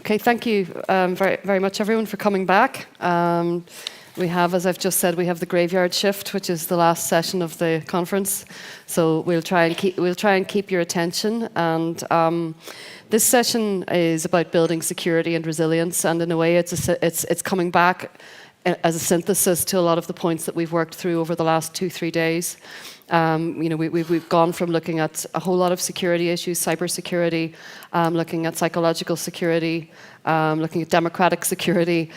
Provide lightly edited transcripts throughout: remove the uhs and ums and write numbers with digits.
Okay, thank you very, very much, everyone, for coming back. We have, as I've just said, we have the graveyard shift, which is the last session of the conference. So we'll try and keep your attention. And this session is about building security and resilience, and in a way, it's coming back as a synthesis to a lot of the points that we've worked through over the last 2-3 days. We've gone from looking at a whole lot of security issues, cybersecurity, looking at psychological security, looking at democratic security.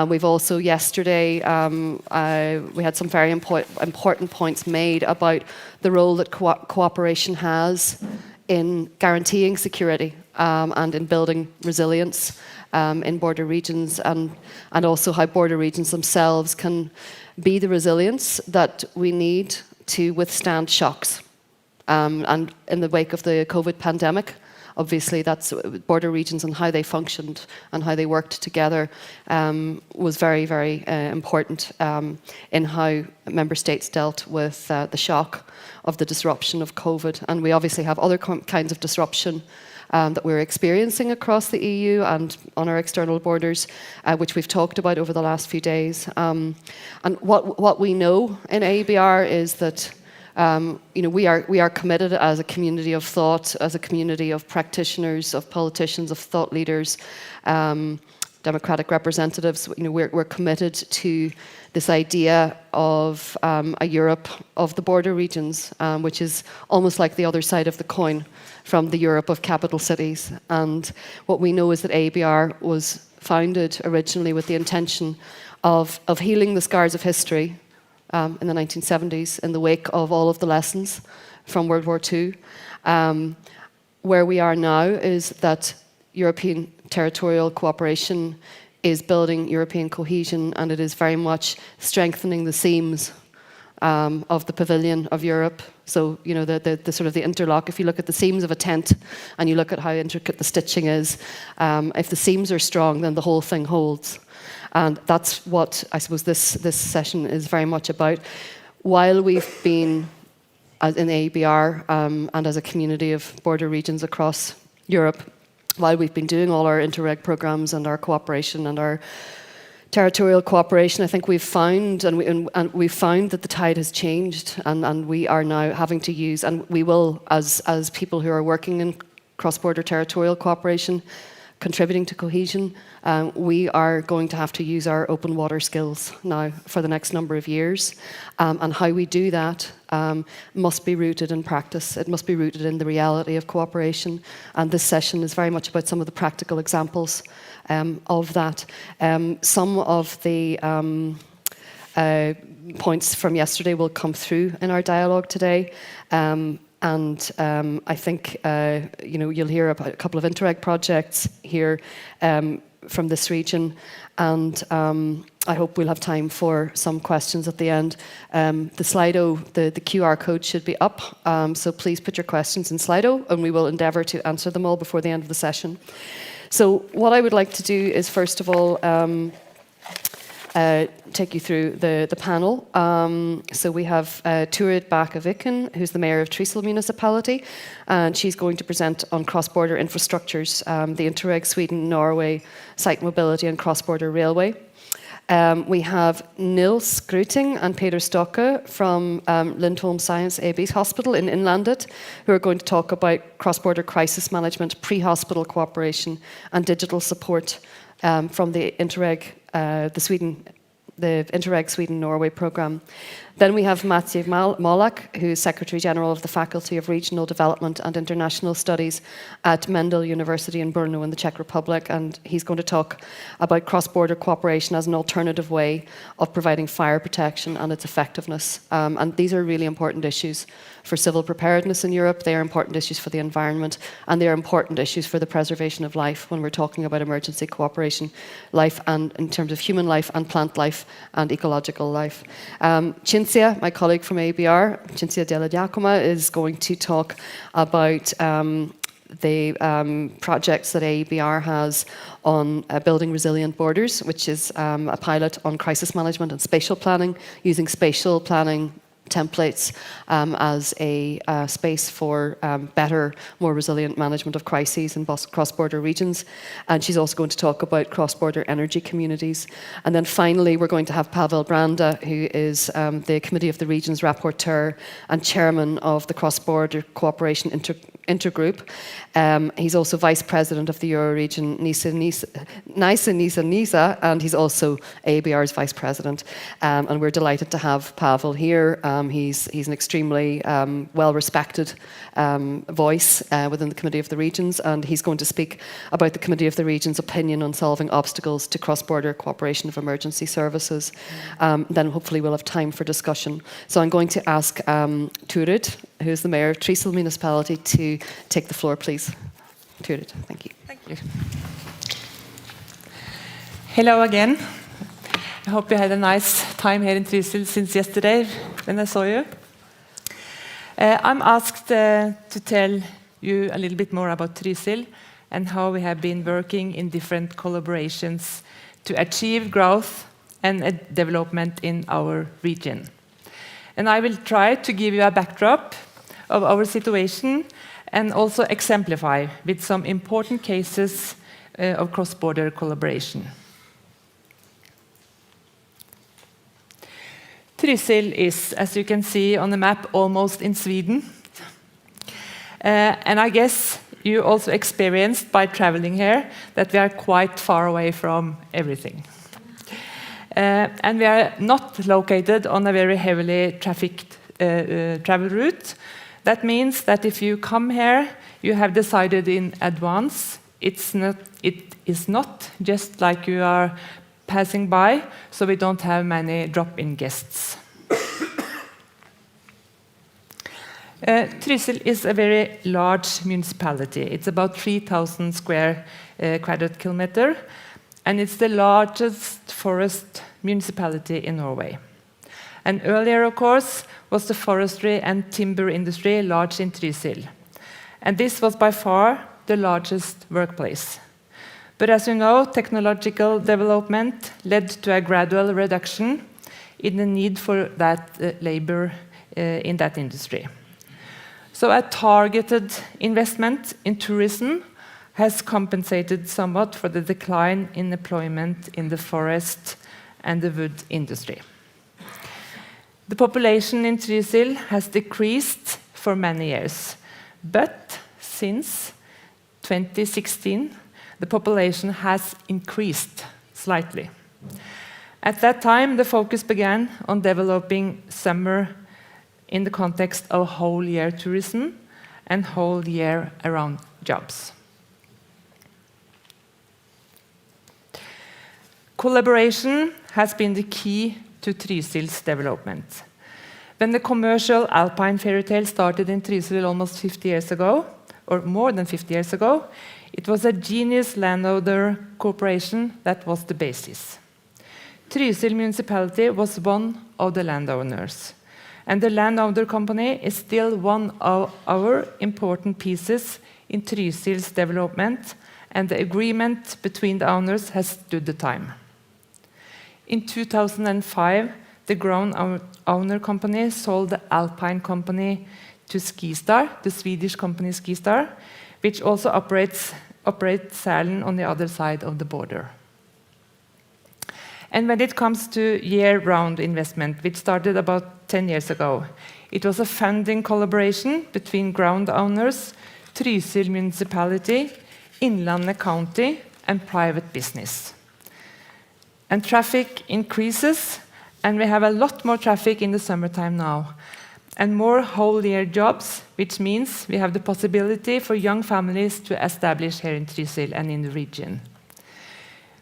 We've also yesterday, we had some very important points made about the role that cooperation has in guaranteeing security and in building resilience in border regions, and also how border regions themselves can be the resilience that we need to withstand shocks. And in the wake of the COVID pandemic, obviously that's border regions and how they functioned and how they worked together was very, very important in how member states dealt with the shock of the disruption of COVID. And we obviously have other kinds of disruption that we're experiencing across the EU and on our external borders, which we've talked about over the last few days. And what we know in AEBR is that we are committed as a community of thought, as a community of practitioners, of politicians, of thought leaders, democratic representatives. We're committed to this idea of a Europe of the border regions, which is almost like the other side of the coin from the Europe of capital cities. And what we know is that AEBR was founded originally with the intention of healing the scars of history in the 1970s in the wake of all of the lessons from World War II. Where we are now is that European territorial cooperation is building European cohesion, and it is very much strengthening the seams of the pavilion of Europe. So, the sort of the interlock, if you look at the seams of a tent and you look at how intricate the stitching is, if the seams are strong, then the whole thing holds. And that's what I suppose this session is very much about. While we've been in AEBR and as a community of border regions across Europe, while we've been doing all our Interreg programs and our cooperation and our territorial cooperation, I think we've found that the tide has changed, and we are now having to use, and we will, as people who are working in cross-border territorial cooperation, contributing to cohesion, we are going to have to use our open water skills now for the next number of years. And how we do that must be rooted in practice. It must be rooted in the reality of cooperation. And this session is very much about some of the practical examples of that. Some of the points from yesterday will come through in our dialogue today. And I think you'll hear about a couple of Interreg projects here from this region, and I hope we'll have time for some questions at the end. The Slido, the QR code should be up, so please put your questions in Slido, and we will endeavour to answer them all before the end of the session. So what I would like to do is, first of all, take you through the panel. So we have Turid Backe-Viken, who's the mayor of Trysil municipality, and she's going to present on cross-border infrastructures, the Interreg Sweden-Norway SITE mobility and cross-border railway. We have Nils Gryting and Peder Stokke from Lindholm Science AB Hospital in Innlandet, who are going to talk about cross-border crisis management, pre-hospital cooperation, and digital support from the Interreg, the Interreg Sweden-Norway programme. Then we have Maciej Molak, who is Secretary General of the Faculty of Regional Development and International Studies at Mendel University in Brno in the Czech Republic, and he's going to talk about cross-border cooperation as an alternative way of providing fire protection and its effectiveness. And these are really important issues for civil preparedness in Europe. They are important issues for the environment, and they are important issues for the preservation of life when we're talking about emergency cooperation, life and in terms of human life and plant life and ecological life. Cinzia, my colleague from AEBR, Cinzia Dellagiacoma, is going to talk about the projects that AEBR has on building resilient borders, which is a pilot on crisis management and spatial planning, using spatial planning templates as a space for better, more resilient management of crises in cross-border regions. And she's also going to talk about cross-border energy communities. And then finally, we're going to have Pavel Branda, who is the Committee of the Regions Rapporteur and Chairman of the Cross-Border Cooperation Intergroup. He's also Vice President of the Euroregion NISA, and he's also AEBR's Vice President. And we're delighted to have Pavel here. He's an extremely well-respected voice within the Committee of the Regions, and he's going to speak about the Committee of the Regions' opinion on solving obstacles to cross-border cooperation of emergency services. Then hopefully we'll have time for discussion. So I'm going to ask Turid, who's the Mayor of Trysil Municipality, to take the floor, please. Turid, thank you. Thank you. Hello again. I hope you had a nice time here in Trysil since yesterday when I saw you. I'm asked to tell you a little bit more about Trysil and how we have been working in different collaborations to achieve growth and development in our region. And I will try to give you a backdrop of our situation and also exemplify with some important cases of cross-border collaboration. Trysil is, as you can see on the map, almost in Sweden. And I guess you also experienced by traveling here that we are quite far away from everything. And we are not located on a very heavily trafficked travel route. That means that if you come here, you have decided in advance. It is not just like you are passing by, so we don't have many drop-in guests. Trysil is a very large municipality. It's about 3,000 square quadrat kilometer, and it's the largest forest municipality in Norway. And earlier, of course, was the forestry and timber industry large in Trysil. And this was by far the largest workplace. But as you know, technological development led to a gradual reduction in the need for that labor in that industry. So a targeted investment in tourism has compensated somewhat for the decline in employment in the forest and the wood industry. The population in Trysil has decreased for many years, but since 2016, the population has increased slightly. At that time, the focus began on developing summer in the context of whole-year tourism and whole-year-around jobs. Collaboration has been the key to Trysil's development. When the commercial alpine fairy tale started in Trysil almost 50 years ago, or more than 50 years ago, it was a genius landowner cooperation that was the basis. Trysil municipality was one of the landowners, and the landowner company is still one of our important pieces in Trysil's development, and the agreement between the owners has stood the time. In 2005, the ground owner company sold the Alpine company to Skistar, the Swedish company Skistar, which also operates Sälen on the other side of the border. And when it comes to year-round investment, which started about 10 years ago, it was a funding collaboration between ground owners, Trysil municipality, Innlandet county, and private business. And traffic increases, and we have a lot more traffic in the summertime now, and more whole-year jobs, which means we have the possibility for young families to establish here in Trysil and in the region.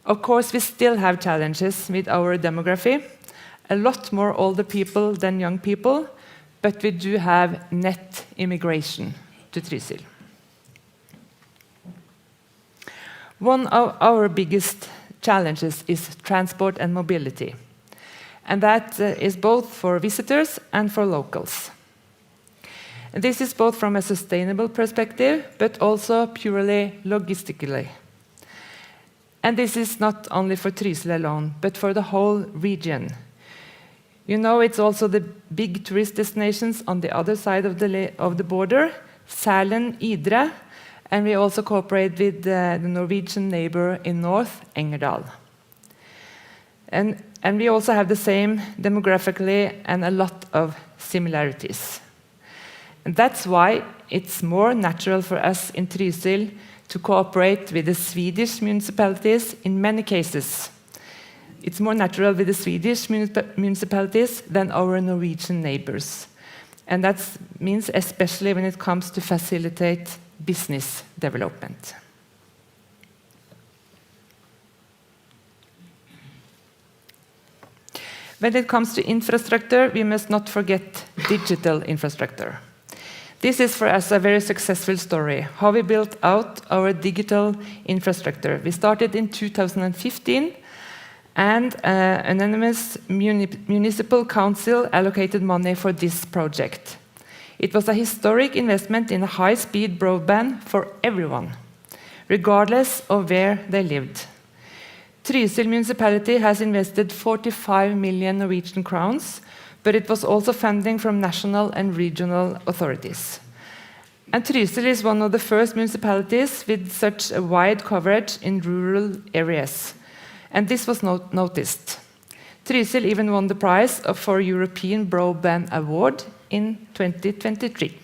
Of course, we still have challenges with our demography, a lot more older people than young people, but we do have net immigration to Trysil. One of our biggest challenges is transport and mobility, and that is both for visitors and for locals. And this is both from a sustainable perspective, but also purely logistically. And this is not only for Trysil alone, but for the whole region. You know, it's also the big tourist destinations on the other side of the border, Sälen, Idre, and we also cooperate with the Norwegian neighbor in north, Engerdal. And we also have the same demographically and a lot of similarities. And that's why it's more natural for us in Trysil to cooperate with the Swedish municipalities in many cases. It's more natural with the Swedish municipalities than our Norwegian neighbors. And that means especially when it comes to facilitate business development. When it comes to infrastructure, we must not forget digital infrastructure. This is for us a very successful story, how we built out our digital infrastructure. We started in 2015, and an anonymous municipal council allocated money for this project. It was a historic investment in a high-speed broadband for everyone, regardless of where they lived. Trysil municipality has invested 45 million Norwegian crowns, but it was also funding from national and regional authorities. And Trysil is one of the first municipalities with such a wide coverage in rural areas. And this was noticed. Trysil even won the prize for European Broadband Award in 2023.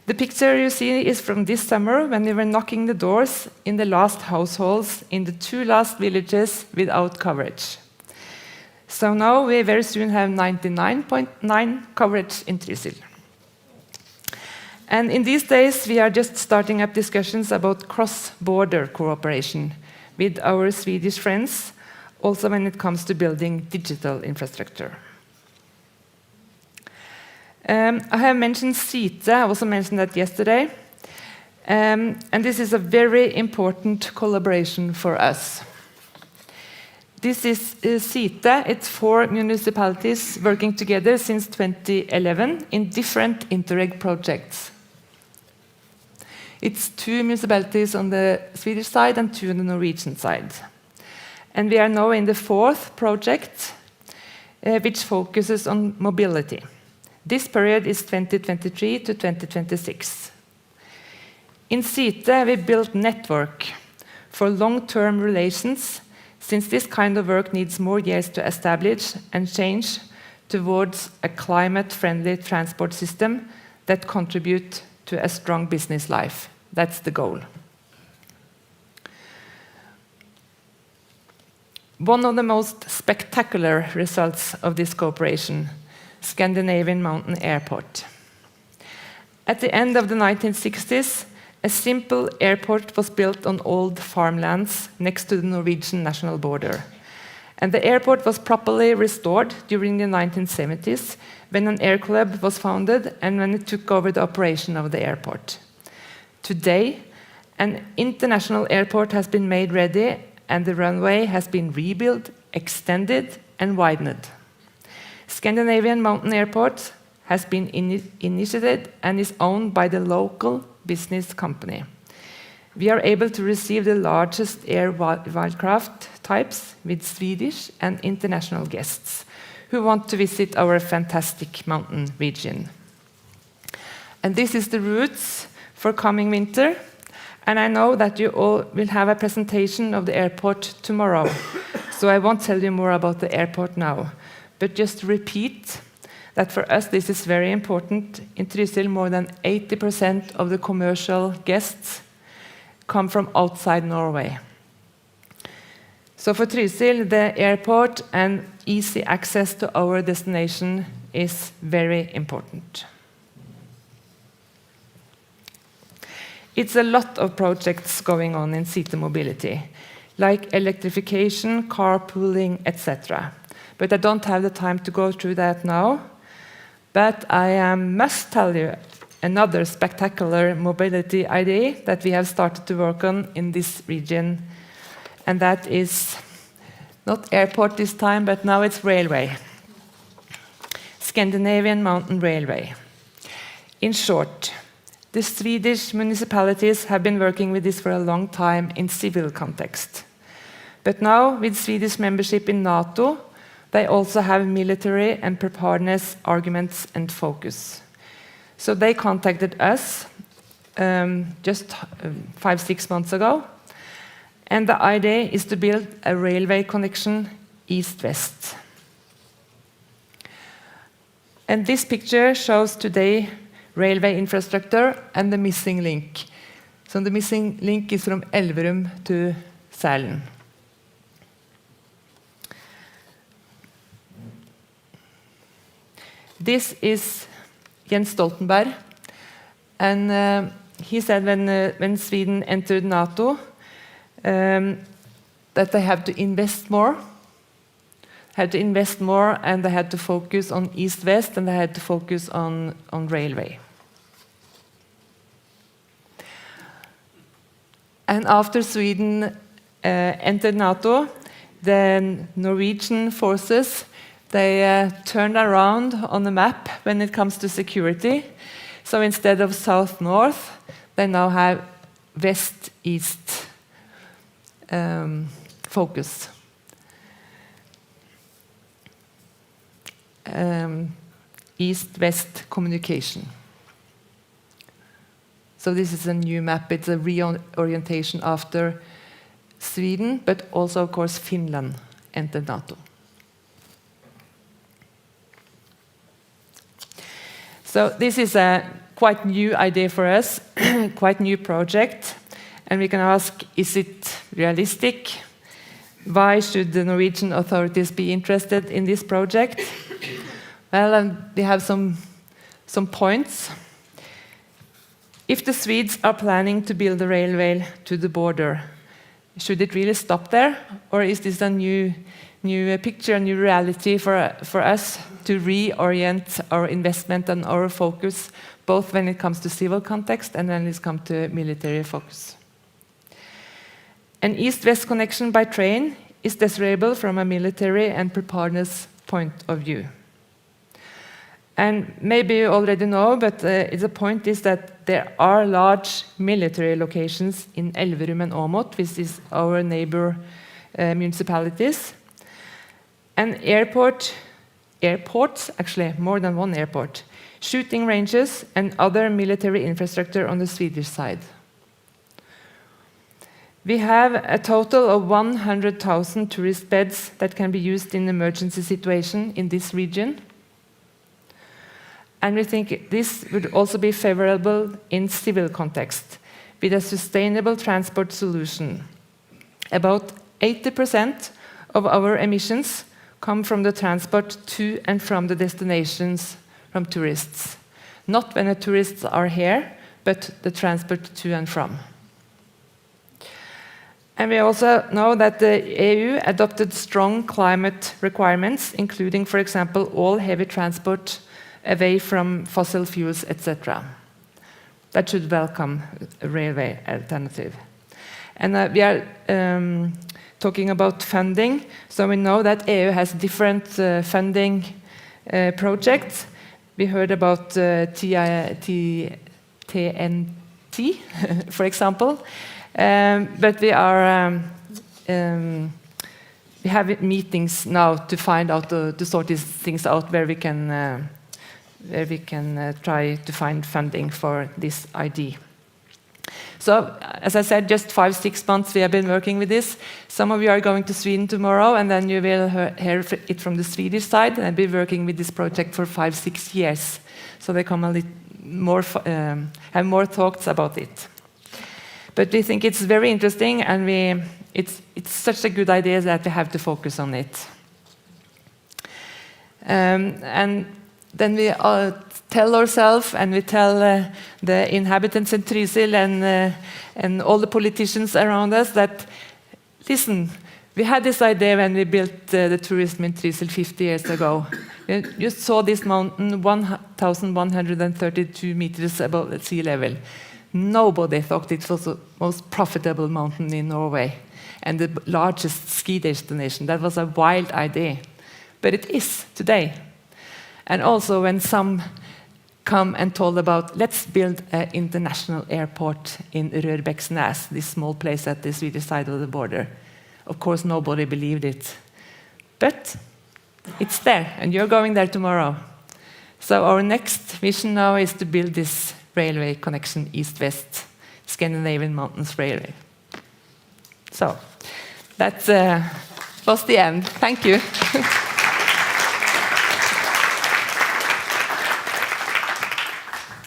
The picture you see is from this summer when we were knocking the doors in the last households in the 2 last villages without coverage. So now we very soon have 99.9% coverage in Trysil. And in these days we are just starting up discussions about cross-border cooperation with our Swedish friends, also when it comes to building digital infrastructure. I have mentioned SITE, I also mentioned that yesterday. And this is a very important collaboration for us. This is SITE, it's 4 municipalities working together since 2011 in different Interreg projects. It's 2 municipalities on the Swedish side and 2 on the Norwegian side. And we are now in the 4th project, which focuses on mobility. This period is 2023 to 2026. In SITE, we built network for long-term relations, since this kind of work needs more years to establish and change towards a climate-friendly transport system that contributes to a strong business life. That's the goal. One of the most spectacular results of this cooperation, Scandinavian Mountain Airport. At the end of the 1960s, a simple airport was built on old farmlands next to the Norwegian national border. And the airport was properly restored during the 1970s when an air club was founded and when it took over the operation of the airport. Today, an international airport has been made ready and the runway has been rebuilt, extended and widened. Scandinavian Mountain Airport has been initiated and is owned by the local business company. We are able to receive the largest air wildcraft types with Swedish and international guests who want to visit our fantastic mountain region. And this is the routes for coming winter. And I know that you all will have a presentation of the airport tomorrow. So I won't tell you more about the airport now. But just repeat that for us this is very important. In Trysil, more than 80% of the commercial guests come from outside Norway. So for Trysil, the airport and easy access to our destination is very important. It's a lot of projects going on in SITE mobility, like electrification, carpooling, etc. But I don't have the time to go through that now. But I must tell you another spectacular mobility idea that we have started to work on in this region. And that is not airport this time, but now it's railway. Scandinavian Mountain Railway. In short, the Swedish municipalities have been working with this for a long time in civil context. But now, with Swedish membership in NATO, they also have military and preparedness arguments and focus. So they contacted us just 5-6 months ago, and the idea is to build a railway connection east-west. And this picture shows today railway infrastructure and the missing link. So the missing link is from Elverum to Sälen. This is Jens Stoltenberg, and he said when Sweden entered NATO that they have to invest more, and they had to focus on east-west, and they had to focus on railway. And after Sweden entered NATO, the Norwegian forces, they turned around on the map when it comes to security. So instead of south-north, they now have west-east focus. East-west communication. So this is a new map. It's a reorientation after Sweden, but also, of course, Finland entered NATO. So this is a quite new idea for us, quite new project, and we can ask, is it realistic? Why should the Norwegian authorities be interested in this project? Well, we have some points. If the Swedes are planning to build a railway to the border, should it really stop there? Or is this a new picture, a new reality for us to reorient our investment and our focus, both when it comes to civil context and when it comes to military focus? An east-west connection by train is desirable from a military and preparedness point of view. And maybe you already know, but the point is that there are large military locations in Elverum and Åmot, which is our neighbor municipalities. And airports, actually more than one airport, shooting ranges and other military infrastructure on the Swedish side. We have a total of 100,000 tourist beds that can be used in emergency situation in this region. And we think this would also be favorable in civil context, with a sustainable transport solution. About 80% of our emissions come from the transport to and from the destinations from tourists. Not when the tourists are here, but the transport to and from. And we also know that the EU adopted strong climate requirements, including, for example, all heavy transport away from fossil fuels, etc. That should welcome a railway alternative. And we are talking about funding, so we know that EU has different funding projects. We heard about TNT, for example, but we have meetings now to find out to sort these things out, where we can try to find funding for this idea. So, as I said, just 5-6 months we have been working with this. Some of you are going to Sweden tomorrow, and then you will hear it from the Swedish side. And I've been working with this project for 5-6 years, so they come a little more, have more thoughts about it. But we think it's very interesting, and it's such a good idea that we have to focus on it. And then we tell ourselves, and we tell the inhabitants in Trysil and all the politicians around us that, listen, we had this idea when we built the tourism in Trysil 50 years ago. You saw this mountain 1,132 meters above sea level. Nobody thought it was the most profitable mountain in Norway and the largest ski destination. That was a wild idea. But it is today. And also when some come and told about, let's build an international airport in Rørbäcksnäs, this small place at the Swedish side of the border. Of course, nobody believed it. But It's there, and you're going there tomorrow. So our next vision now is to build this railway connection east-west, Scandinavian Mountains Railway. So that was the end. Thank you.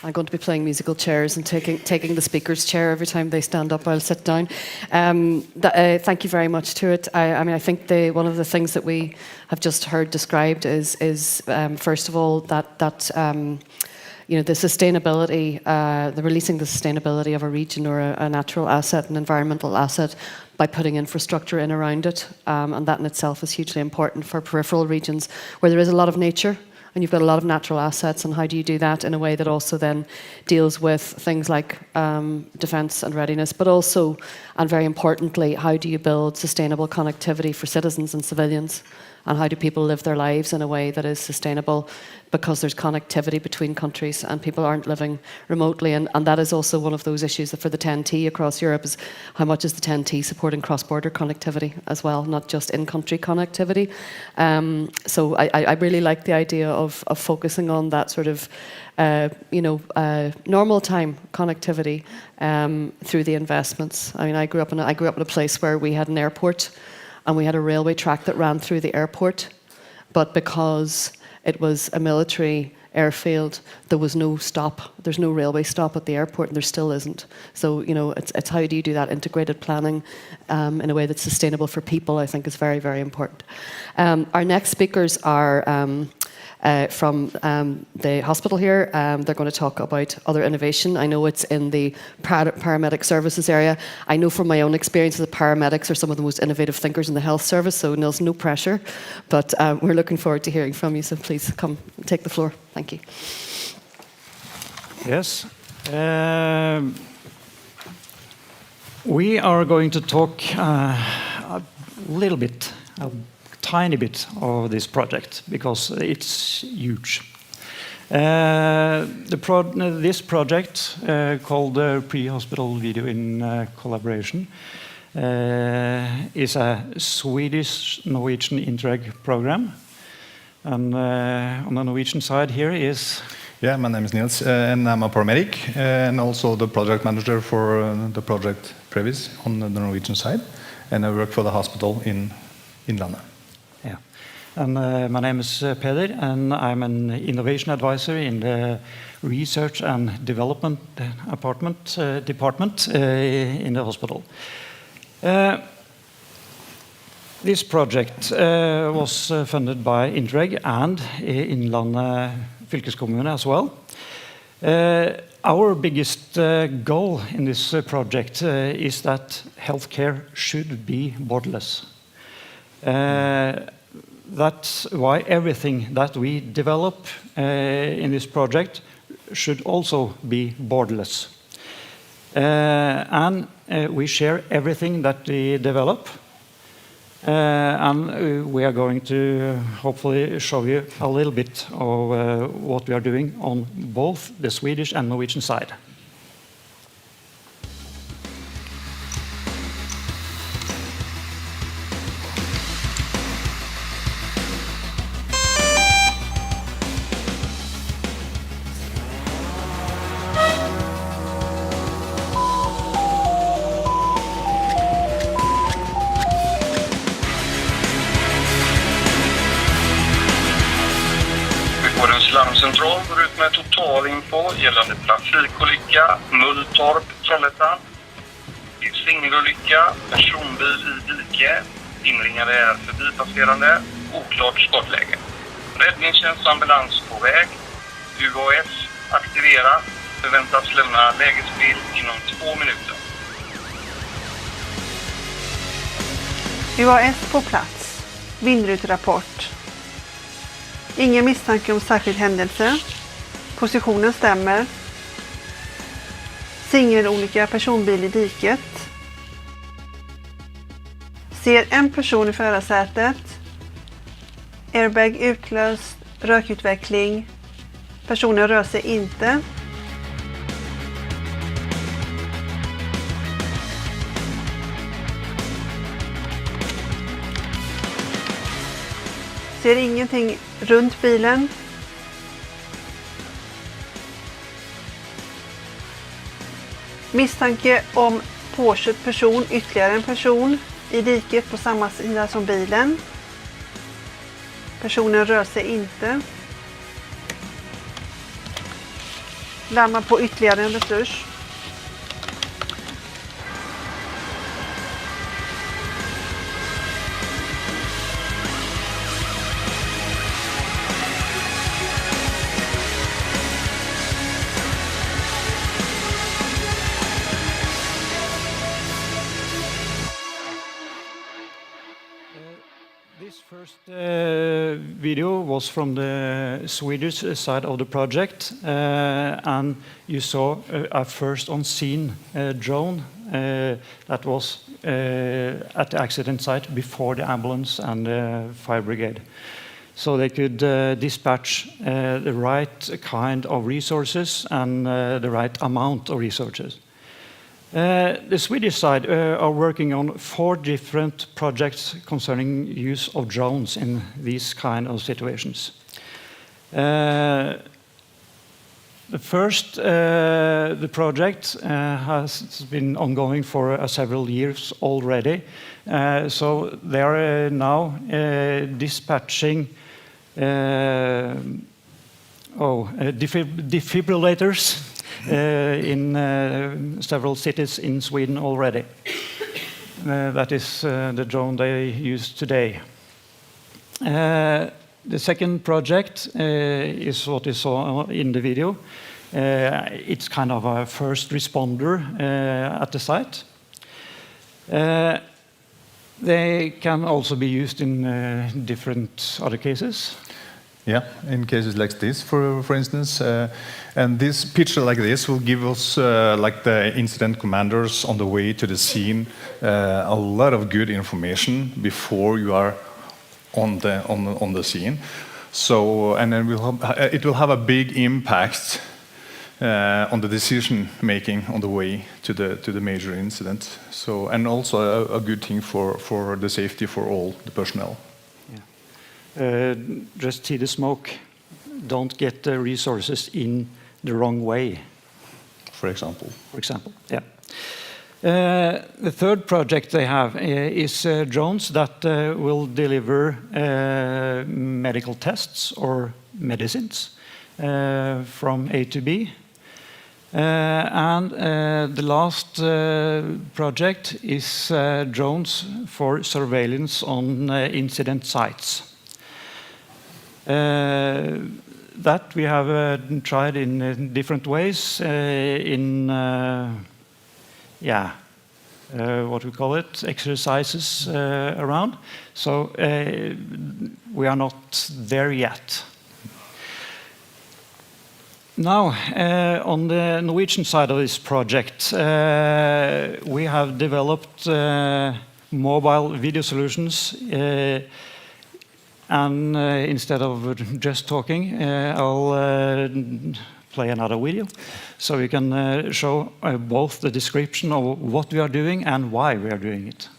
I'm going to be playing musical chairs and taking the speaker's chair every time they stand up. I'll sit down. Thank you very much, Turid. I think one of the things that we have just heard described is first of all that the sustainability, the releasing the sustainability of a region or a natural asset, an environmental asset, by putting infrastructure in around it, and that in itself is hugely important for peripheral regions where there is a lot of nature. And you've got a lot of natural assets, and how do you do that in a way that also then deals with things like defence and readiness, but also, and very importantly, how do you build sustainable connectivity for citizens and civilians, and how do people live their lives in a way that is sustainable, because there's connectivity between countries and people aren't living remotely, and that is also one of those issues that for the 10T across Europe is how much is the 10T supporting cross-border connectivity as well, not just in-country connectivity. So I really like the idea of focusing on that sort of normal time connectivity through the investments. I mean, I grew up in a place where we had an airport and we had a railway track that ran through the airport, but because it was a military airfield, there was no stop. There's no railway stop at the airport, and there still isn't. So, it's how do you do that integrated planning in a way that's sustainable for people, I think is very, very important. Our next speakers are from the hospital here. They're going to talk about other innovation. I know it's in the paramedic services area. I know from my own experience that paramedics are some of the most innovative thinkers in the health service, so Nils, no pressure. But we're looking forward to hearing from you, so please come take the floor. Thank you. Yes. We are going to talk a little bit, tiny bit of this project because it's huge. This project called Prehospital Video in Collaboration is a Swedish-Norwegian Interreg program. And on the Norwegian side here is... Yeah, my name is Nils, and I'm a paramedic, and also the project manager for the project Previs on the Norwegian side. And I work for the hospital in Innlandet. Yeah, and my name is Peder, and I'm an innovation advisor in the research and development department in the hospital. This project was funded by Interreg and Innlandet fylkeskommune as well. Our biggest goal in this project is that healthcare should be borderless. That's why everything that we develop in this project should also be borderless. And we share everything that we develop. And we are going to hopefully show you a little bit of what we are doing on both the Swedish and Norwegian side. Larmcentral går ut med total info gällande trafikolycka, Mulltorp, Trollhättan. Singelolycka, personbil i dike, inringade är förbipasserande, oklart skottläge. Räddningstjänst ambulans på väg, UAS aktivera, förväntas lämna lägesbild inom 2 minuter. UAS på plats, vindruterapport. Ingen misstanke om särskild händelse. Positionen stämmer. Singelolycka, personbil i diket. Ser en person i förarsätet. Airbag utlöst, rökutveckling. Personen rör sig inte. Ser ingenting runt bilen. Misstanke om påkörd person, ytterligare en person i diket på samma sida som bilen. Personen rör sig inte. Larmar på ytterligare en resurs. This first video was from the Swedish side of the project, and you saw a first on-scene drone that was at the accident site before the ambulance and the fire brigade. So they could dispatch the right kind of resources and the right amount of resources. The Swedish side are working on 4 different projects concerning use of drones in these kind of situations. The first, the project has been ongoing for several years already. So they are now dispatching defibrillators in several cities in Sweden already. That is the drone they use today. The second project is what you saw in the video. It's kind of a first responder at the site. They can also be used in different other cases. Yeah, in cases like this, for instance, and this picture like this will give us, like the incident commanders on the way to the scene, a lot of good information before you are on the scene. So, and then it will have a big impact on the decision making on the way to the major incident. So, and also a good thing for the safety for all the personnel. Just see the smoke. Don't get the resources in the wrong way. For example. Yeah. The third project they have is drones that will deliver medical tests or medicines from A to B. And the last project is drones for surveillance on incident sites. That we have tried in different ways what we call it, exercises around. So we are not there yet. Now, on the Norwegian side of this project, we have developed mobile video solutions. And instead of just talking, I'll play another video so we can show both the description of what we are doing and why we are doing it.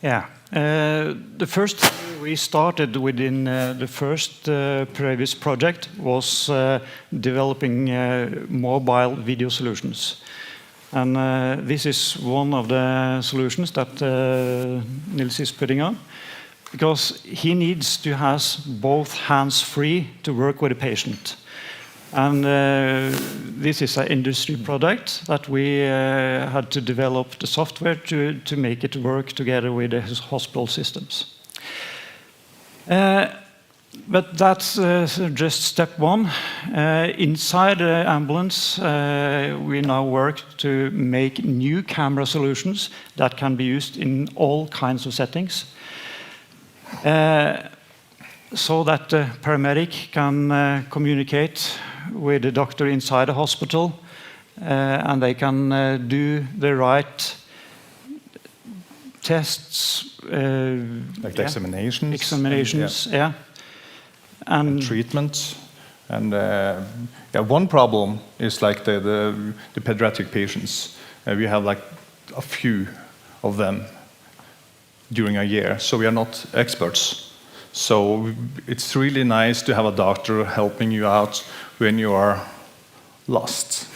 Yeah. The first thing we started within the first previous project was developing mobile video solutions. And this is one of the solutions that Nils is putting on, because he needs to have both hands free to work with a patient. And this is an industry product that we had to develop the software to make it work together with the hospital systems. But that's just step one. Inside the ambulance, we now work to make new camera solutions that can be used in all kinds of settings. So that the paramedic can communicate with the doctor inside the hospital, and they can do the right tests. Like the examinations. Examinations, and, yeah. And treatment. And one problem is like the pediatric patients. We have like a few of them during a year, so we are not experts. So it's really nice to have a doctor helping you out when you are lost.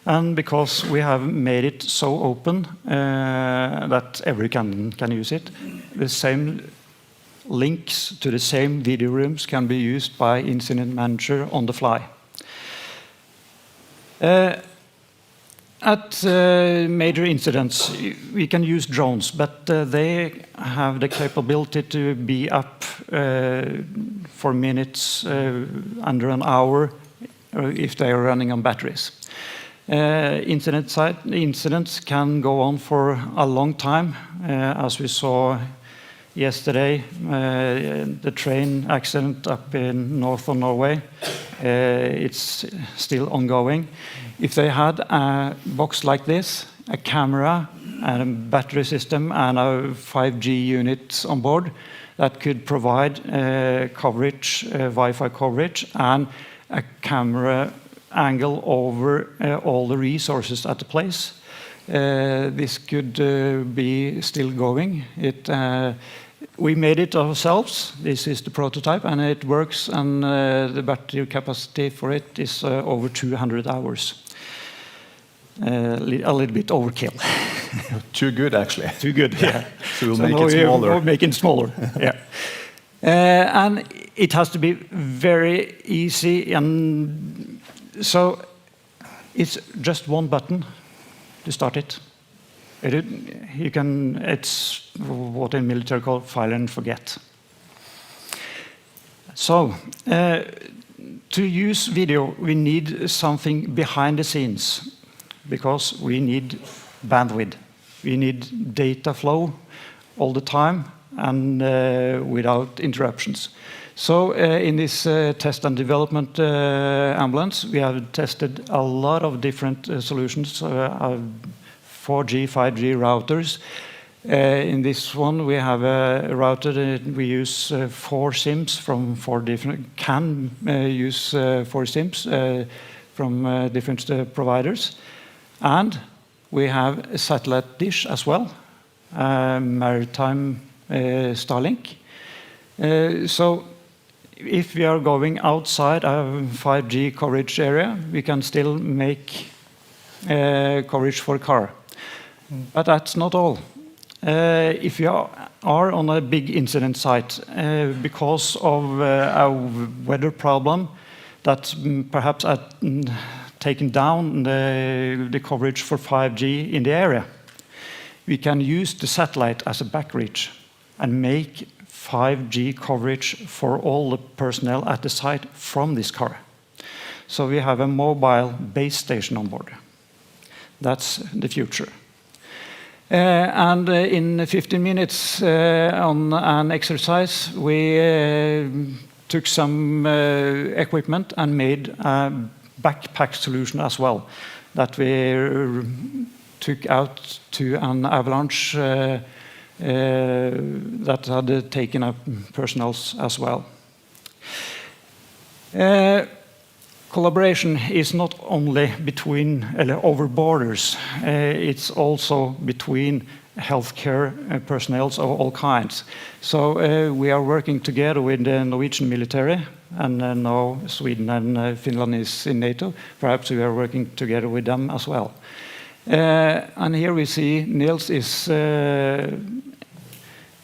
And because we have made it so open that everyone can use it, the same links to the same video rooms can be used by incident manager on the fly. At major incidents, we can use drones, but they have the capability to be up for minutes, under an hour, if they are running on batteries. Incidents can go on for a long time, as we saw yesterday, the train accident up in north of Norway. It's still ongoing. If they had a box like this, a camera and a battery system and a 5G unit on board that could provide coverage, Wi-Fi coverage, and a camera angle over all the resources at the place, this could be still going. We made it ourselves. This is the prototype, and it works, and the battery capacity for it is over 200 hours. A little bit overkill. Too good, actually. Too good, yeah. So we'll make it smaller. We'll make it smaller, yeah. And it has to be very easy, and so it's just one button to start it. It's what in military call file and forget. So, to use video, we need something behind the scenes, because we need bandwidth. We need data flow all the time and without interruptions. So in this test and development ambulance, we have tested a lot of different solutions, 4G, 5G routers. In this one, we have a router that we use 4 SIMs from 4 different, use 4 SIMs from different providers. And we have a satellite dish as well, maritime Starlink. So if we are going outside a 5G coverage area, we can still make coverage for a car. But that's not all. If you are on a big incident site because of a weather problem that perhaps taken down the coverage for 5G in the area, we can use the satellite as a back reach and make 5G coverage for all the personnel at the site from this car. So we have a mobile base station on board. That's the future. And in 15 minutes on an exercise, we took some equipment and made a backpack solution as well, that we took out to an avalanche that had taken up personnel as well. Collaboration is not only between over borders, it's also between healthcare personnel of all kinds. So we are working together with the Norwegian military, and now Sweden and Finland is in NATO. Perhaps we are working together with them as well. And here we see Nils is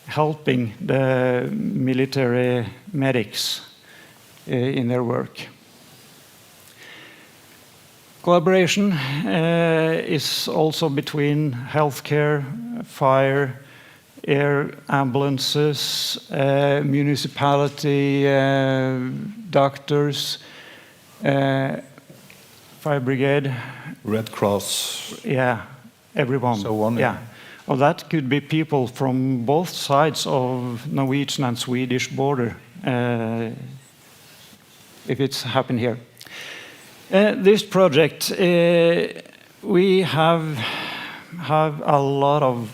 helping the military medics in their work. Collaboration is also between healthcare, fire, air ambulances, municipality, doctors, fire brigade. Red Cross. Yeah, everyone. So on. Yeah. Well, that could be people from both sides of Norwegian and Swedish border, if it's happened here. This project, we have a lot of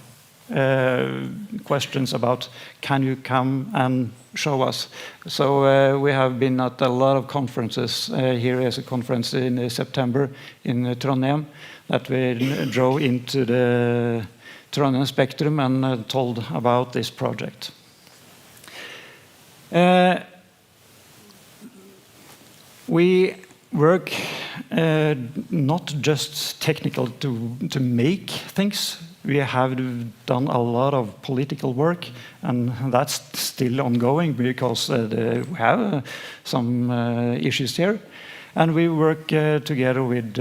questions about, can you come and show us? So we have been at a lot of conferences. Here is a conference in September in Trondheim that we drove into the Trondheim Spectrum and told about this project. We work not just technical to make things. We have done a lot of political work, and that's still ongoing because we have some issues here. And we work together with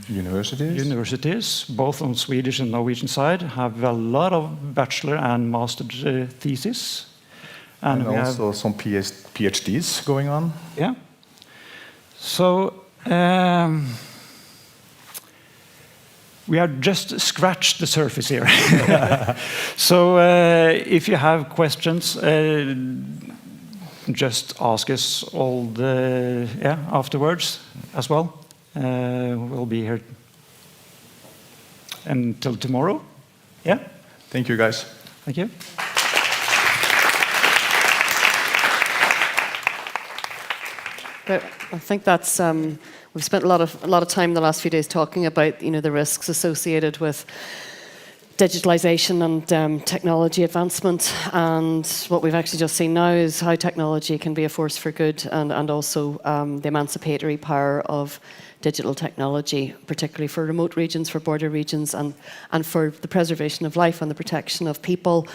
universities, both on Swedish and Norwegian side, have a lot of bachelor and master theses. And also some PhDs going on. Yeah. So we have just scratched the surface here. So if you have questions, just ask us all afterwards as well. We'll be here until tomorrow. Yeah. Thank you, guys. Thank you. But I think that's we've spent a lot of time the last few days talking about the risks associated with digitalization and technology advancement, and what we've actually just seen now is how technology can be a force for good, and also the emancipatory power of digital technology, particularly for remote regions, for border regions, and for the preservation of life and the protection of people.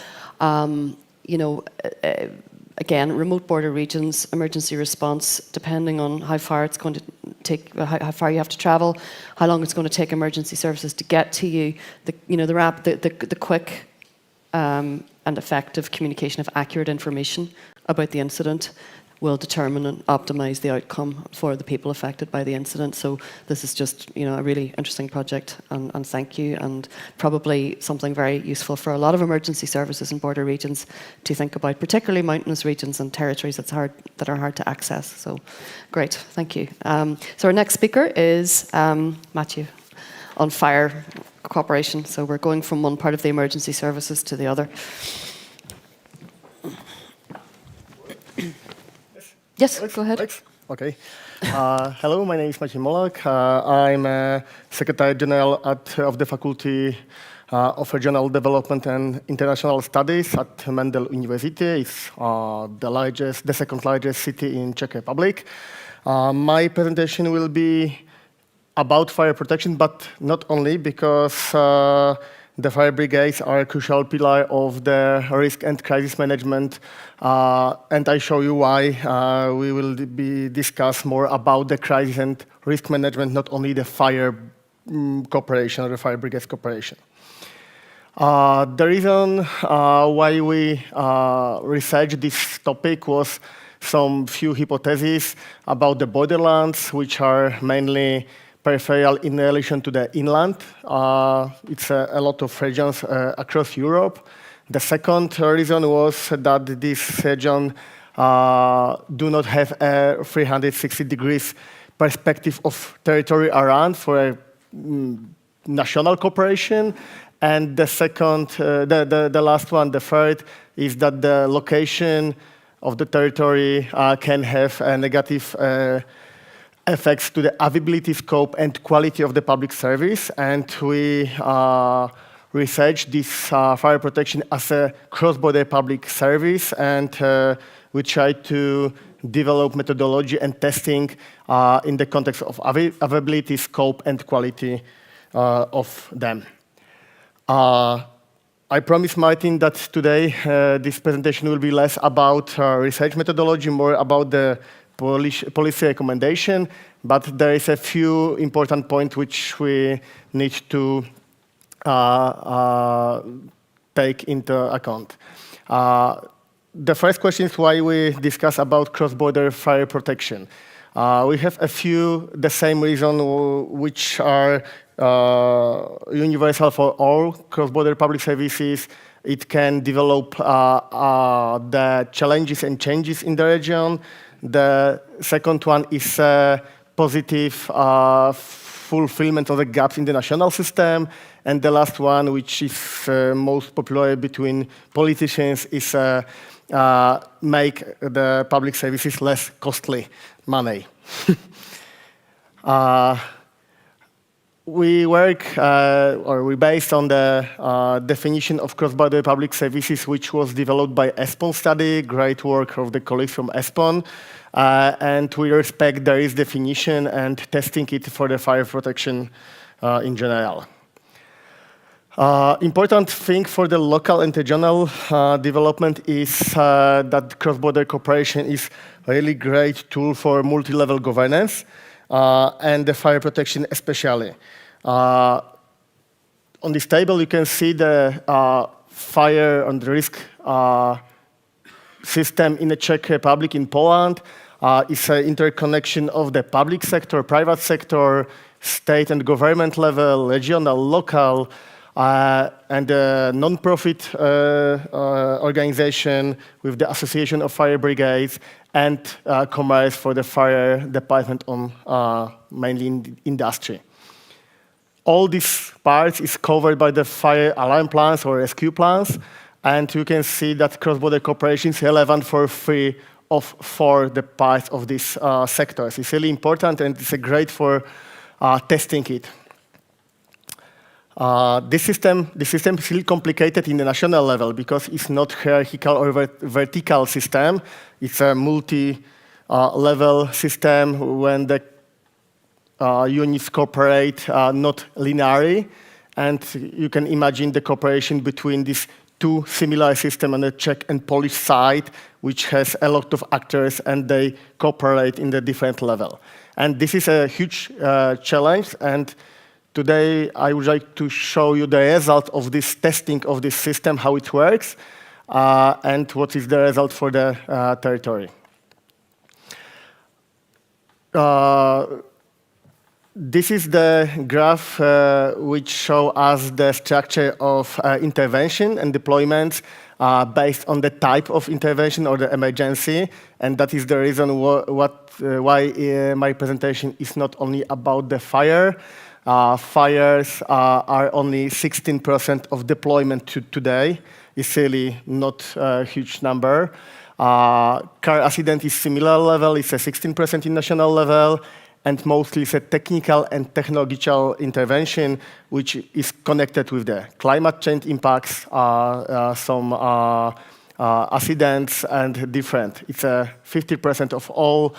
Again, remote border regions, emergency response, depending on how far it's going to take, how far you have to travel, how long it's going to take emergency services to get to you, the quick and effective communication of accurate information about the incident will determine and optimize the outcome for the people affected by the incident. So this is just a really interesting project, and thank you, and probably something very useful for a lot of emergency services in border regions to think about, particularly mountainous regions and territories that are hard to access. So great, thank you. So our next speaker is Maciej on fire cooperation. So we're going from one part of the emergency services to the other. Yes, go ahead. Thanks. Okay. Hello, my name is Maciej Molak. I'm Secretary General of the Faculty of Regional Development and International Studies at Mendel University. It's the second largest city in Czech Republic. My presentation will be about fire protection, but not only, because the fire brigades are a crucial pillar of the risk and crisis management, and I show you why we will discuss more about the crisis and risk management, not only the fire cooperation or the fire brigades cooperation. The reason why we researched this topic was some few hypotheses about the borderlands, which are mainly peripheral in relation to the inland. It's a lot of regions across Europe. The second reason was that this region do not have a 360 degrees perspective of territory around for a national cooperation. And the second, the last one, the third, is that the location of the territory can have a negative effects to the availability, scope, and quality of the public service. And we research this fire protection as a cross-border public service, and we try to develop methodology and testing in the context of availability, scope, and quality of them. I promised Martin that today this presentation will be less about research methodology, more about the policy recommendation, but there is a few important points which we need to take into account. The first question is why we discuss about cross-border fire protection. We have a few the same reason which are universal for all cross-border public services. It can develop the challenges and changes in the region. The second one is positive fulfillment of the gaps in the national system. And the last one, which is most popular between politicians, is make the public services less costly money. We work, or we based on the definition of cross-border public services, which was developed by ESPON study, great work of the colleagues from ESPON, and we respect this definition and testing it for the fire protection in general. Important thing for the local and regional development is that cross-border cooperation is a really great tool for multi-level governance and the fire protection especially. On this table you can see the fire and risk system in the Czech Republic, in Poland. It's an interconnection of the public sector, private sector, state and government level, regional, local, and a non-profit organization with the Association of Fire Brigades and commerce for the fire department on mainly in industry. All these parts is covered by the fire alarm plans or rescue plans, and you can see that cross-border cooperation is relevant for 3 of 4 the parts of these sectors. It's really important, and it's great for testing it. This system is really complicated in the national level because it's not hierarchical or vertical system. It's a multi-level system when the units cooperate not linearly, and you can imagine the cooperation between these 2 similar systems on the Czech and Polish side, which has a lot of actors and they cooperate in the different level. And this is a huge challenge, and today I would like to show you the result of this testing of this system, how it works, and what is the result for the territory. This is the graph which shows us the structure of intervention and deployments based on the type of intervention or the emergency, and that is the reason why my presentation is not only about the fire. Fires are only 16% of deployment today. It's really not a huge number. Car accident is similar level. It's a 16% in national level, and mostly it's a technical and technological intervention which is connected with the climate change impacts, some accidents and different. It's 50% of all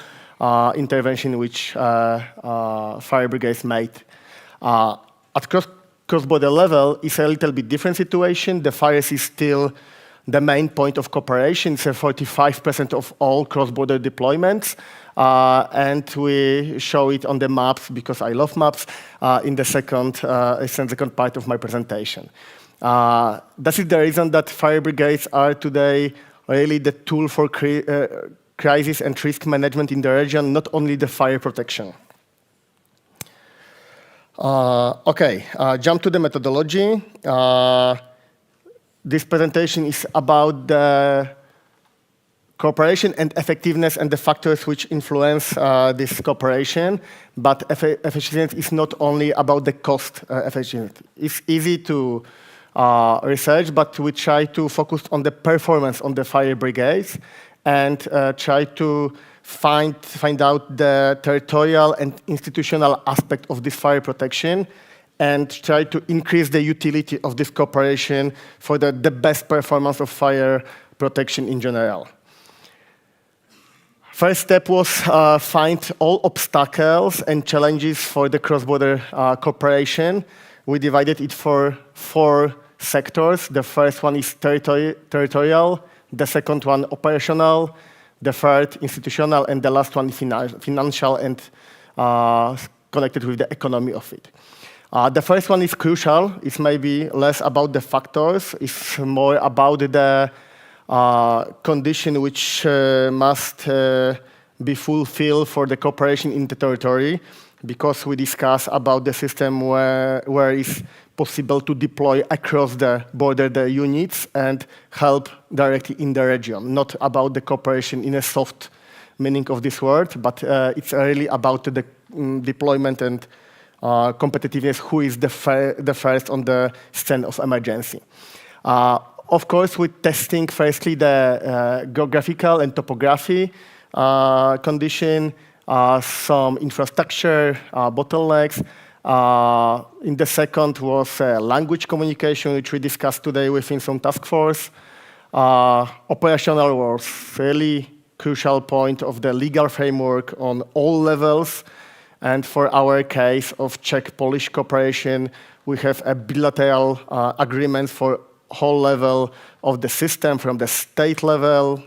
intervention which fire brigades made. At cross-border level, it's a little bit different situation. The fires is still the main point of cooperation. It's 45% of all cross-border deployments, and we show it on the maps because I love maps in the second part of my presentation. That is the reason that fire brigades are today really the tool for crisis and risk management in the region, not only the fire protection. Jump to the methodology. This presentation is about the cooperation and effectiveness and the factors which influence this cooperation, but efficiency is not only about the cost efficiency. It's easy to research, but we try to focus on the performance on the fire brigades and try to find out the territorial and institutional aspect of this fire protection and try to increase the utility of this cooperation for the best performance of fire protection in general. First step was find all obstacles and challenges for the cross-border cooperation. We divided it for 4 sectors. The first one is territorial, the second one operational, the third institutional, and the last one financial and connected with the economy of it. The first one is crucial. It's maybe less about the factors. It's more about the condition which must be fulfilled for the cooperation in the territory, because we discuss about the system where it's possible to deploy across the border the units and help directly in the region. Not about the cooperation in a soft meaning of this word, but it's really about the deployment and competitiveness, who is the first on the scene of emergency. Of course, we're testing firstly the geographical and topography condition, some infrastructure bottlenecks. In the second was language communication, which we discussed today within some task force. Operational was really crucial point of the legal framework on all levels. And for our case of Czech-Polish cooperation, we have a bilateral agreement for whole level of the system, from the state level,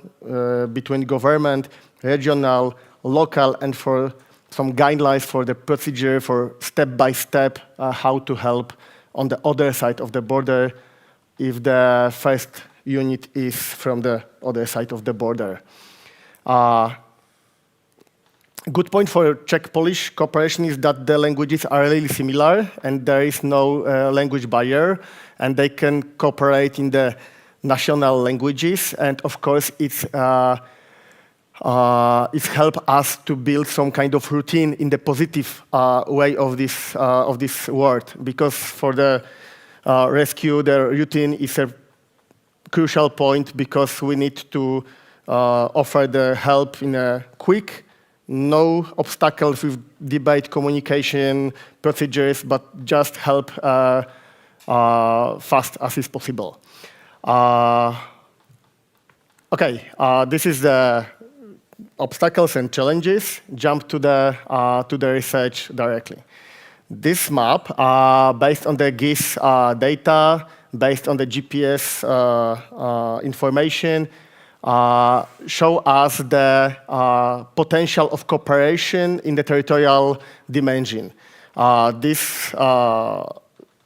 between government, regional, local, and for some guidelines for the procedure for step-by-step how to help on the other side of the border if the first unit is from the other side of the border. Good point for Czech-Polish cooperation is that the languages are really similar and there is no language barrier, and they can cooperate in the national languages. And of course, it's helped us to build some kind of routine in the positive way of this word, because for the rescue, the routine is a crucial point, because we need to offer the help in a quick, no obstacles with debate, communication, procedures, but just help fast as is possible. This is the obstacles and challenges. Jump to the research directly. This map, based on the GIS data, based on the GPS information, show us the potential of cooperation in the territorial dimension. This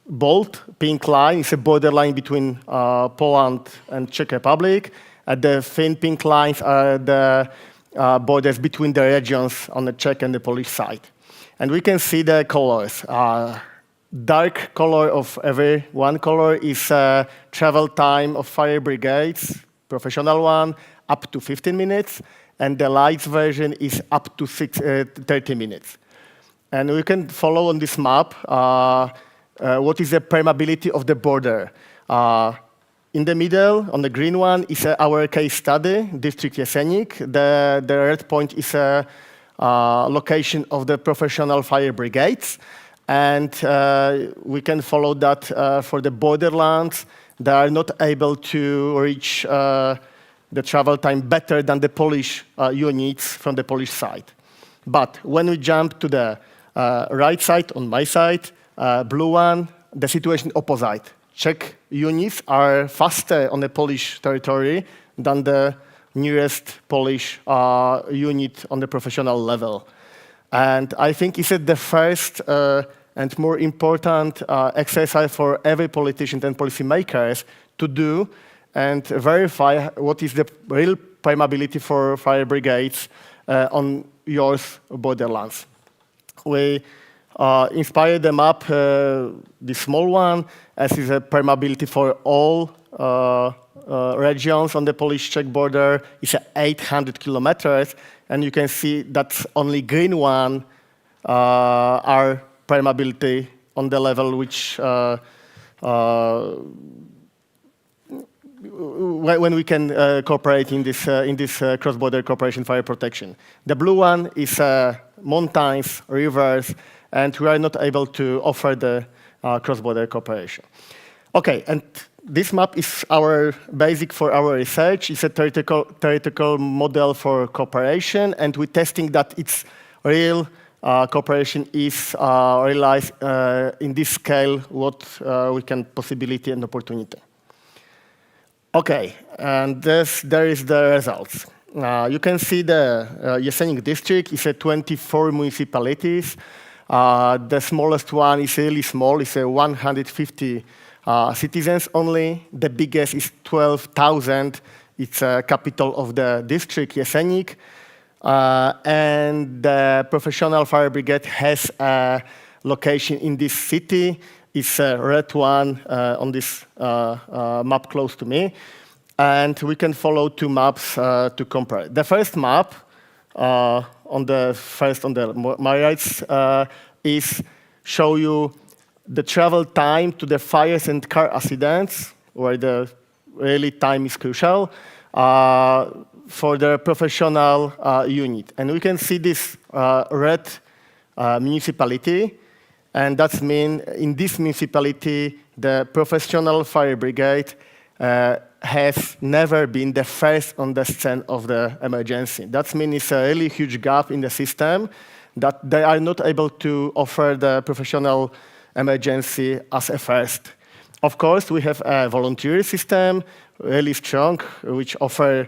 bold pink line is a borderline between Poland and Czech Republic. The thin pink lines are the borders between the regions on the Czech and the Polish side. And we can see the colors. Dark color of every one color is travel time of fire brigades, professional one, up to 15 minutes, and the light version is up to 30 minutes. And we can follow on this map what is the permeability of the border. In the middle, on the green one, is our case study, District Jesenik. The red point is a location of the professional fire brigades. And we can follow that for the borderlands. They are not able to reach the travel time better than the Polish units from the Polish side. But when we jump to the right side, on my side, blue one, the situation opposite. Czech units are faster on the Polish territory than the nearest Polish unit on the professional level. And I think it's the first and more important exercise for every politician and policymakers to do and verify what is the real permeability for fire brigades on your borderlands. We inspired the map, the small one, as is a permeability for all regions on the Polish-Czech border. It's 800 kilometers, and you can see that only green one are permeability on the level which when we can cooperate in this cross-border cooperation fire protection. The blue one is mountains, rivers, and we are not able to offer the cross-border cooperation. Okay, and this map is our basic for our research. It's a theoretical model for cooperation, and we're testing that its real cooperation is realized in this scale, what we can possibility and opportunity. Okay, and there is the results. You can see the Jeseník district is a 24 municipalities. The smallest one is really small, it's a 150 citizens only. The biggest is 12,000. It's a capital of the district, Jeseník. And the professional fire brigade has a location in this city. It's a red one on this map close to me. And we can follow two maps to compare. The first map, on the my right, is show you the travel time to the fires and car accidents, where the really time is crucial, for the professional unit. And we can see this red municipality, and that means in this municipality, the professional fire brigade has never been the first on the scene of the emergency. That means it's a really huge gap in the system that they are not able to offer the professional emergency as a first. Of course, we have a volunteer system, really strong, which offer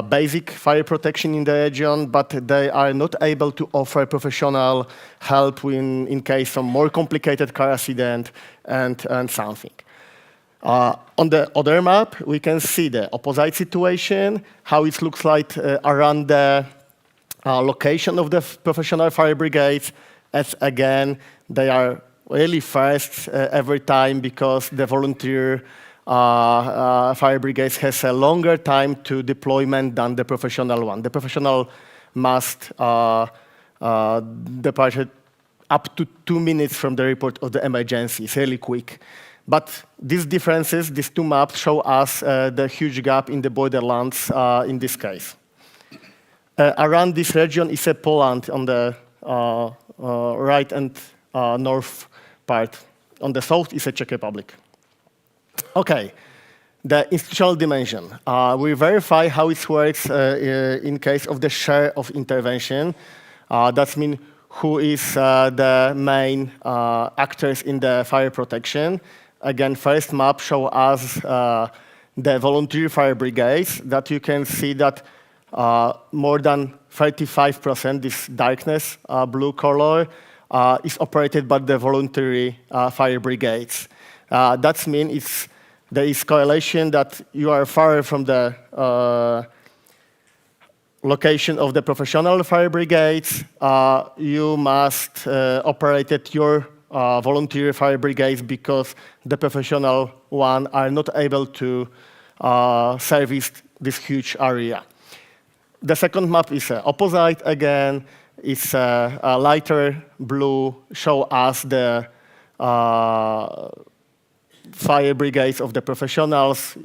basic fire protection in the region, but they are not able to offer professional help in case of more complicated car accident and something. On the other map, we can see the opposite situation, how it looks like around the location of the professional fire brigades, as again, they are really fast every time because the volunteer fire brigades has a longer time to deployment than the professional one. The professional must depart up to 2 minutes from the report of the emergency. It's really quick. But these differences, these two maps, show us the huge gap in the borderlands in this case. Around this region is a Poland on the right and north part. On the south is a Czech Republic. Okay, the institutional dimension. We verify how it works in case of the share of intervention. That means who is the main actors in the fire protection. Again, first map show us the volunteer fire brigades, that you can see that more than 35%, this darkness blue color, is operated by the voluntary fire brigades. That means there is correlation that you are far from the location of the professional fire brigades. You must operate at your volunteer fire brigades because the professional one are not able to service this huge area. The second map is opposite again. It's a lighter blue, show us the fire brigades of the professionals.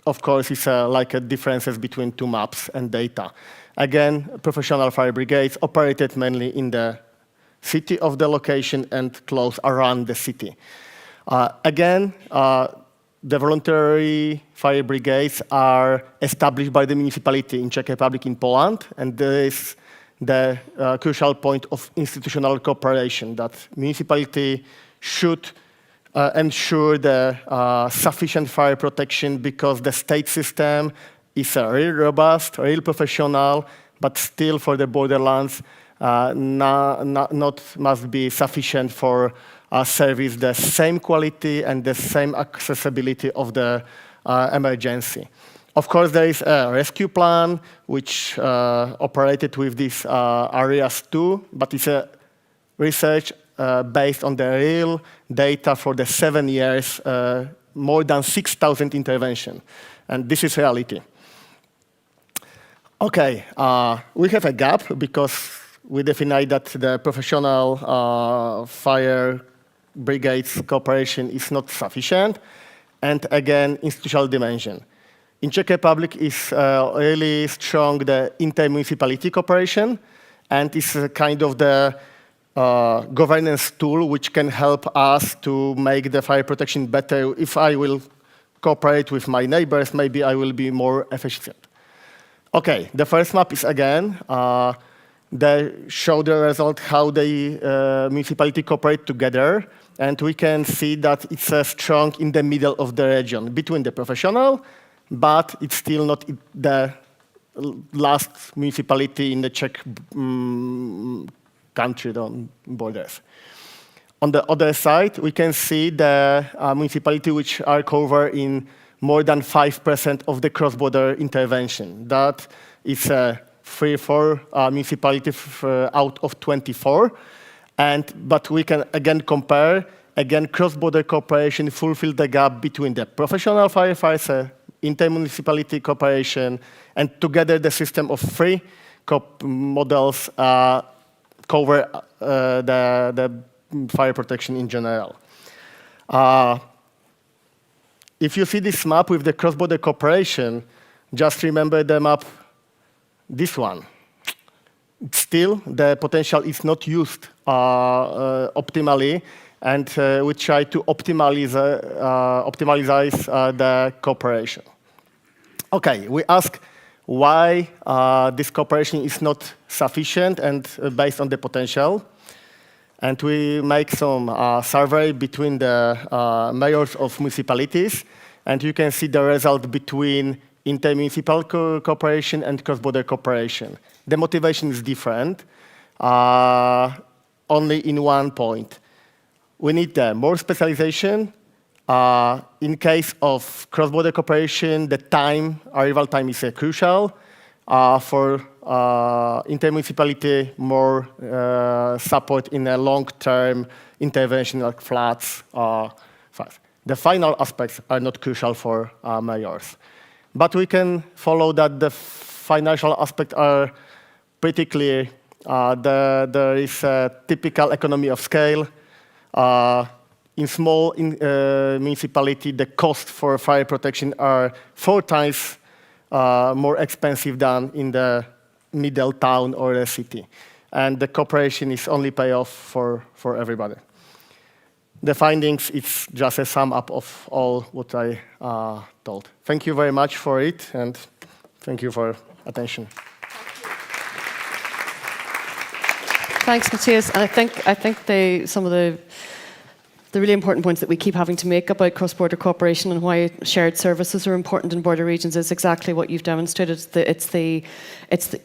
Of course, it's like a differences between two maps and data. Again, professional fire brigades operated mainly in the city of the location and close around the city. Again, the voluntary fire brigades are established by the municipality in Czech Republic in Poland, and there is the crucial point of institutional cooperation, that municipality should ensure the sufficient fire protection because the state system is real robust, real professional, but still for the borderlands not must be sufficient for service the same quality and the same accessibility of the emergency. Of course, there is a rescue plan which operated with these areas too, but it's a research based on the real data for the 7 years, more than 6,000 interventions, and this is reality. Okay, we have a gap because we define that the professional fire brigades cooperation is not sufficient, and again, institutional dimension. In Czech Republic is really strong the inter-municipality cooperation, and it's kind of the governance tool which can help us to make the fire protection better. If I will cooperate with my neighbors, maybe I will be more efficient. Okay, the first map is again, they show the result how the municipality cooperate together, and we can see that it's strong in the middle of the region, between the professional, but it's still not the last municipality in the Czech country borders. On the other side, we can see the municipality which are covered in more than 5% of the cross-border intervention. That is 3-4 municipality out of 24. But we can again compare, cross-border cooperation fulfill the gap between the professional firefighters, inter-municipality cooperation, and together the system of 3 models cover the fire protection in general. If you see this map with the cross-border cooperation, just remember the map, this one. Still, the potential is not used optimally, and we try to optimize the cooperation. Okay, we ask why this cooperation is not sufficient and based on the potential. And we make some survey between the mayors of municipalities, and you can see the result between inter-municipal cooperation and cross-border cooperation. The motivation is different, only in one point. We need more specialization. In case of cross-border cooperation, the arrival time is crucial. For inter-municipality, more support in a long-term intervention like floods. The final aspects are not crucial for mayors. But we can follow that the financial aspects are pretty clear. There is a typical economy of scale. In small municipality, the cost for fire protection are 4 times more expensive than in the middle town or a city. And the cooperation is only pay off for everybody. The findings, it's just a sum up of all what I told. Thank you very much for it, and thank you for attention. Thanks, Maciej. And I think some of the really important points that we keep having to make about cross-border cooperation and why shared services are important in border regions is exactly what you've demonstrated. It's the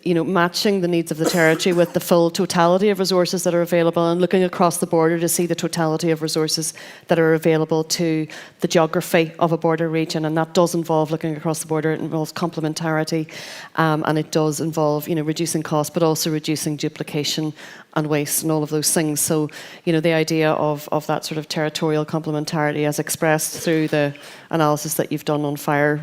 matching the needs of the territory with the full totality of resources that are available, and looking across the border to see the totality of resources that are available to the geography of a border region. And that does involve looking across the border. It involves complementarity, and it does involve reducing costs, but also reducing duplication and waste and all of those things. So, the idea of that sort of territorial complementarity as expressed through the analysis that you've done on fire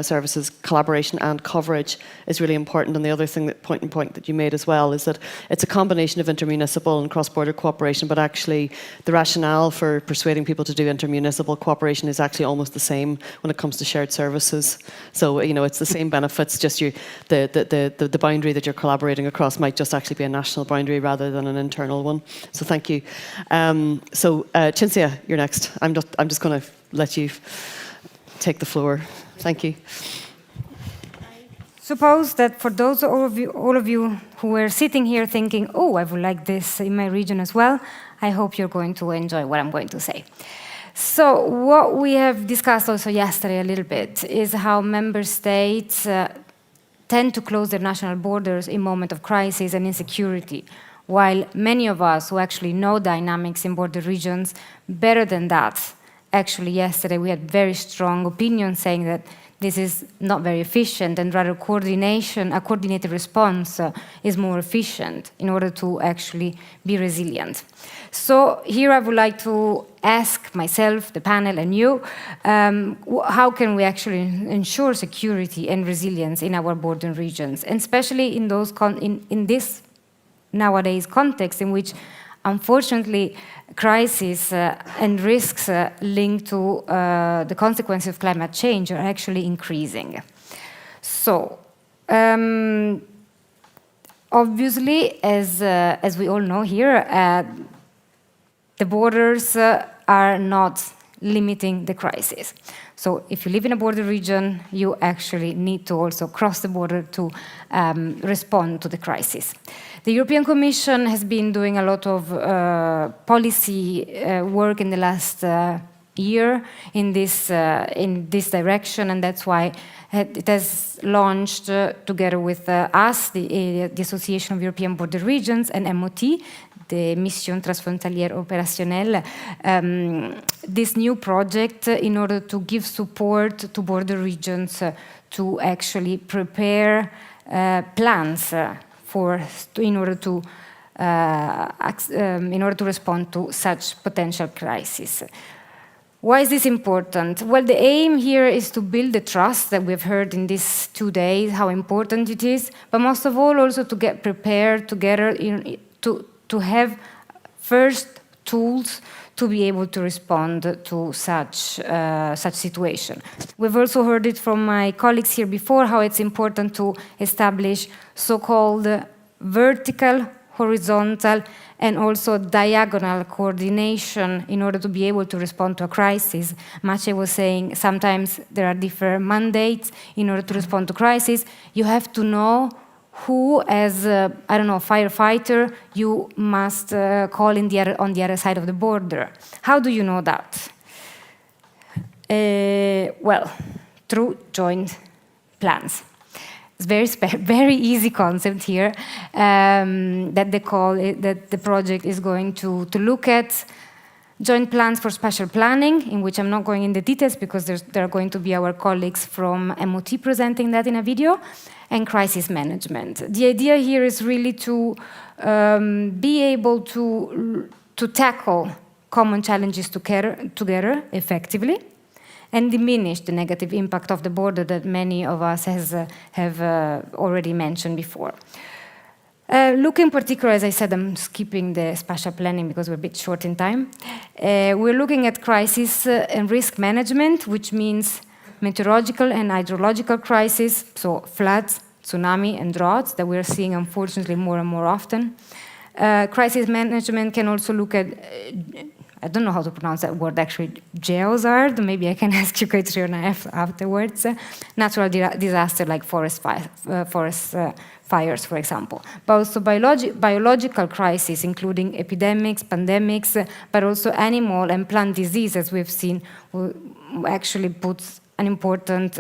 services, collaboration and coverage is really important. And the other thing, point that you made as well, is that it's a combination of intermunicipal and cross-border cooperation, but actually the rationale for persuading people to do intermunicipal cooperation is actually almost the same when it comes to shared services. So, it's the same benefits, just the boundary that you're collaborating across might just actually be a national boundary rather than an internal one. So thank you. Cinzia, you're next. I'm just going to let you take the floor. Thank you. Suppose that for those all of you who were sitting here thinking, oh, I would like this in my region as well, I hope you're going to enjoy what I'm going to say. So what we have discussed also yesterday a little bit is how member states tend to close their national borders in moments of crisis and insecurity, while many of us who actually know dynamics in border regions better than that, actually yesterday we had very strong opinions saying that this is not very efficient, and rather a coordinated response is more efficient in order to actually be resilient. So here I would like to ask myself, the panel, and you, how can we actually ensure security and resilience in our border regions, and especially in this nowadays context in which, unfortunately, crises and risks linked to the consequences of climate change are actually increasing. So, obviously, as we all know here, the borders are not limiting the crisis. So if you live in a border region, you actually need to also cross the border to respond to the crisis. The European Commission has been doing a lot of policy work in the last year in this direction, and that's why it has launched, together with us, the Association of European Border Regions, and MOT, the Mission Transfrontalière Opérationnelle, this new project in order to give support to border regions to actually prepare plans in order to respond to such potential crises. Why is this important? Well, the aim here is to build the trust that we've heard in these 2 days, how important it is, but most of all also to get prepared together to have first tools to be able to respond to such situation. We've also heard it from my colleagues here before, how it's important to establish so-called vertical, horizontal, and also diagonal coordination in order to be able to respond to a crisis. Maciej was saying sometimes there are different mandates in order to respond to crisis. You have to know who, as a firefighter, you must call on the other side of the border. How do you know that? Well, through joint plans. It's very easy concept here that the project is going to look at. Joint plans for spatial planning, in which I'm not going into details because there are going to be our colleagues from MOT presenting that in a video, and crisis management. The idea here is really to be able to tackle common challenges together effectively, and diminish the negative impact of the border that many of us have already mentioned before. Looking particularly, as I said, I'm skipping the spatial planning because we're a bit short in time. We're looking at crisis and risk management, which means meteorological and hydrological crisis, so floods, tsunami, and droughts that we're seeing, unfortunately, more and more often. Crisis management can also look at I don't know how to pronounce that word actually, geozard, maybe I can ask you, Caitriona, afterwards. Natural disaster like forest fires, for example. But also biological crises, including epidemics, pandemics, but also animal and plant disease, as we've seen, actually puts an important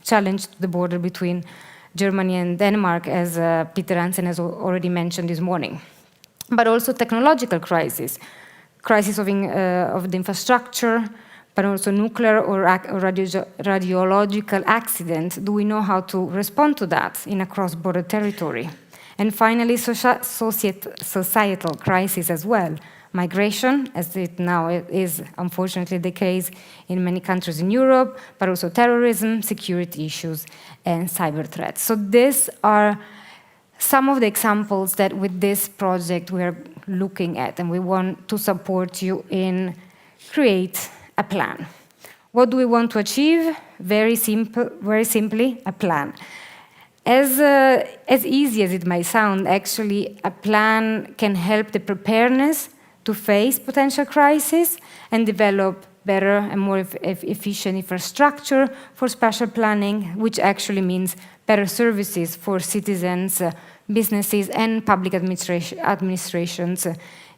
challenge to the border between Germany and Denmark, as Peter Hansen has already mentioned this morning. But also technological crises of the infrastructure, but also nuclear or radiological accident. Do we know how to respond to that in a cross-border territory? And finally, societal crisis as well. Migration, as it now is unfortunately the case in many countries in Europe, but also terrorism, security issues, and cyber threats. So these are some of the examples that with this project we're looking at, and we want to support you in create a plan. What do we want to achieve? Very simply, a plan. As easy as it might sound, actually, a plan can help the preparedness to face potential crises and develop better and more efficient infrastructure for spatial planning, which actually means better services for citizens, businesses, and public administrations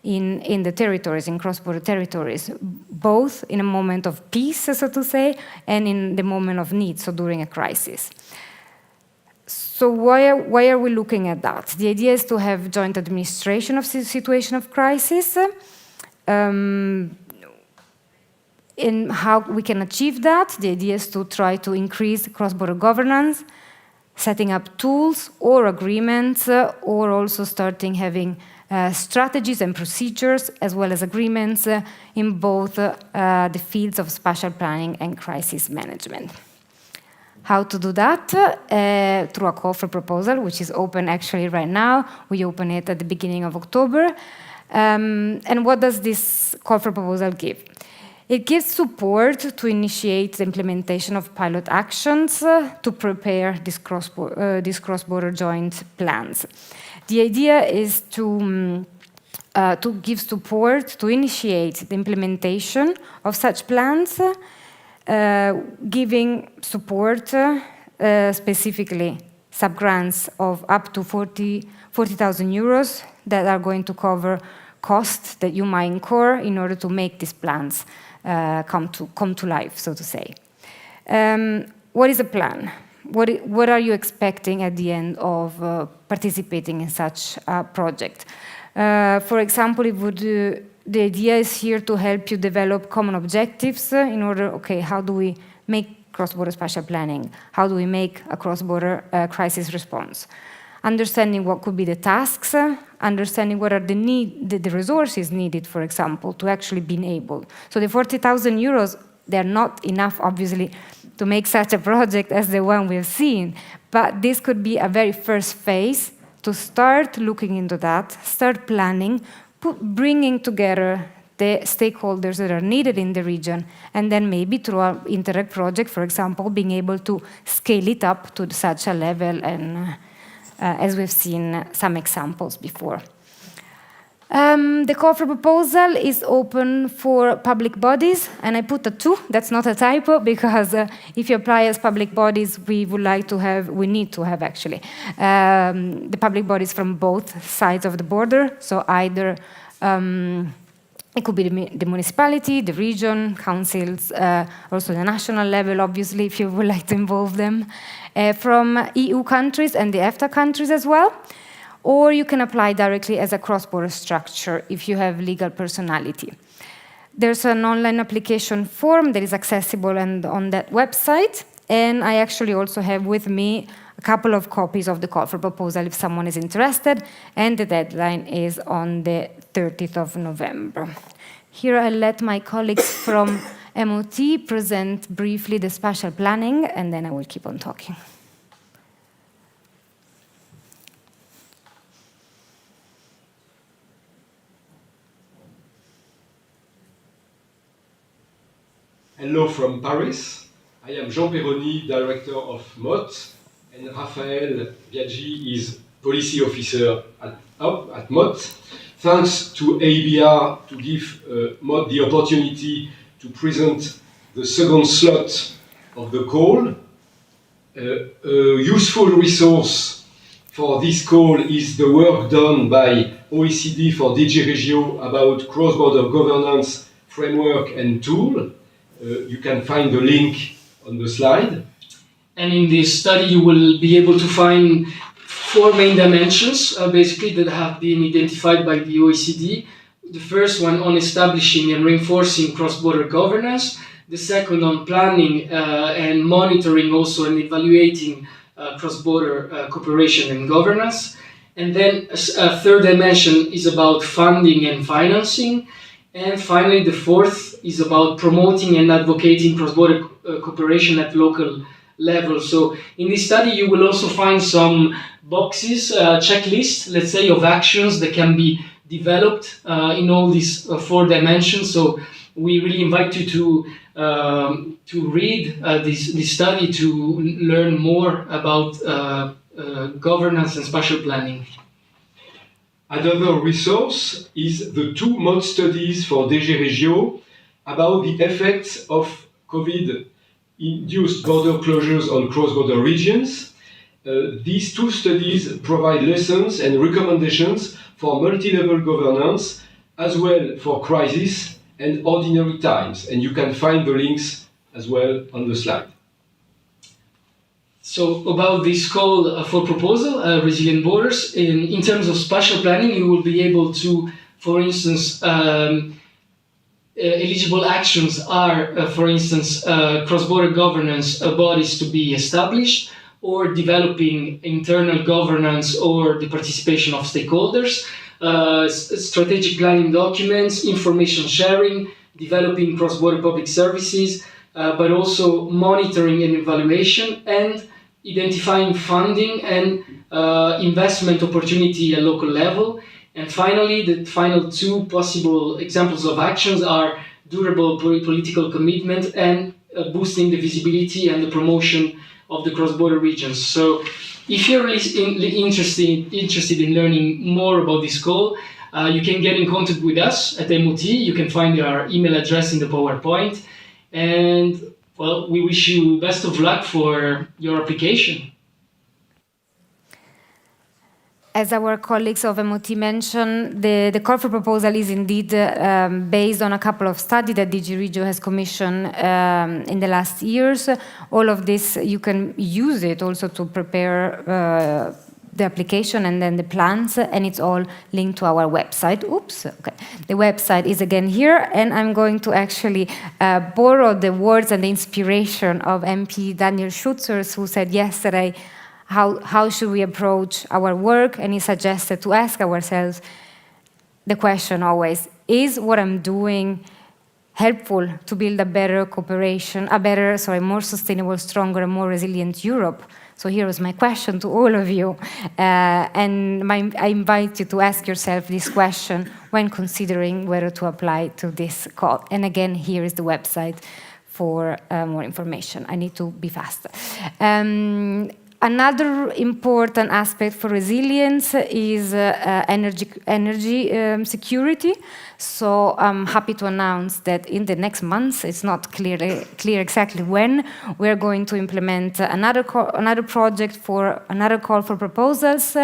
in the territories, in cross-border territories, both in a moment of peace, so to say, and in the moment of need, so during a crisis. So why are we looking at that? The idea is to have joint administration of the situation of crisis. In how we can achieve that, the idea is to try to increase cross-border governance, setting up tools or agreements, or also starting having strategies and procedures, as well as agreements in both the fields of spatial planning and crisis management. How to do that? Through a call for proposal, which is open actually right now. We open it at the beginning of October. And what does this call for proposal give? It gives support to initiate the implementation of pilot actions to prepare these cross-border joint plans. The idea is to give support to initiate the implementation of such plans, giving support specifically sub-grants of up to 40,000 euros that are going to cover costs that you might incur in order to make these plans come to life, so to say. What is a plan? What are you expecting at the end of participating in such a project? For example, the idea is here to help you develop common objectives in order, okay, how do we make cross-border spatial planning? How do we make a cross-border crisis response? Understanding what could be the tasks, understanding what are the resources needed, for example, to actually be able. So the 40,000 euros, they're not enough, obviously, to make such a project as the one we've seen, but this could be a very first phase to start looking into that, start planning, bringing together the stakeholders that are needed in the region, and then maybe through our Interreg project, for example, being able to scale it up to such a level, and as we've seen some examples before. The call for proposal is open for public bodies, and I put a 2, that's not a typo, because if you apply as public bodies, we need to have actually, the public bodies from both sides of the border, so either it could be the municipality, the region, councils, also the national level, obviously, if you would like to involve them, from EU countries and the EFTA countries as well. Or you can apply directly as a cross-border structure if you have legal personality. There's an online application form that is accessible on that website, and I actually also have with me a couple of copies of the call for proposal if someone is interested, and the deadline is on the 30th of November. Here I'll let my colleagues from MOT present briefly the spatial planning, and then I will keep on talking. Hello from Paris. I am Jean Perroni, Director of MOT, and Raphaël Biaggi is Policy Officer at MOT. Thanks to AEBR to give MOT the opportunity to present the second slot of the call. A useful resource for this call is the work done by OECD for DG Regio about cross-border governance framework and tool. You can find the link on the slide. And in this study, you will be able to find 4 main dimensions, basically, that have been identified by the OECD. The first one on establishing and reinforcing cross-border governance. The second on planning and monitoring also and evaluating cross-border cooperation and governance. And then a third dimension is about funding and financing. And finally, the fourth is about promoting and advocating cross-border cooperation at local level. So in this study, you will also find some boxes, checklists, let's say, of actions that can be developed in all these 4 dimensions. So we really invite you to read this study to learn more about governance and spatial planning. Another resource is the 2 MOT studies for DG Regio about the effects of COVID-induced border closures on cross-border regions. These 2 studies provide lessons and recommendations for multi-level governance, as well for crisis and ordinary times. And you can find the links as well on the slide. So about this call for proposal, Resilient Borders, in terms of spatial planning, you will be able to, for instance, eligible actions are, for instance, cross-border governance bodies to be established, or developing internal governance or the participation of stakeholders, strategic planning documents, information sharing, developing cross-border public services, but also monitoring and evaluation, and identifying funding and investment opportunity at local level. And finally, the final 2 possible examples of actions are durable political commitment, and boosting the visibility and the promotion of the cross-border regions. So if you're really interested in learning more about this call, you can get in contact with us at MOT. You can find our email address in the PowerPoint. And, well, we wish you best of luck for your application. As our colleagues of MOT mentioned, the call for proposal is indeed based on a couple of studies that DG Regio has commissioned in the last years. All of this, you can use it also to prepare the application and then the plans, and it's all linked to our website. Oops, okay. The website is again here, and I'm going to actually borrow the words and the inspiration of MP Daniel Schutzers, who said yesterday, how should we approach our work? And he suggested to ask ourselves the question always, is what I'm doing helpful to build a better cooperation, more sustainable, stronger, and more resilient Europe? So here is my question to all of you. And I invite you to ask yourself this question when considering whether to apply to this call. And again, here is the website for more information. I need to be faster. Another important aspect for resilience is energy security. So I'm happy to announce that in the next months, it's not clear exactly when, we're going to implement another project for another call for proposals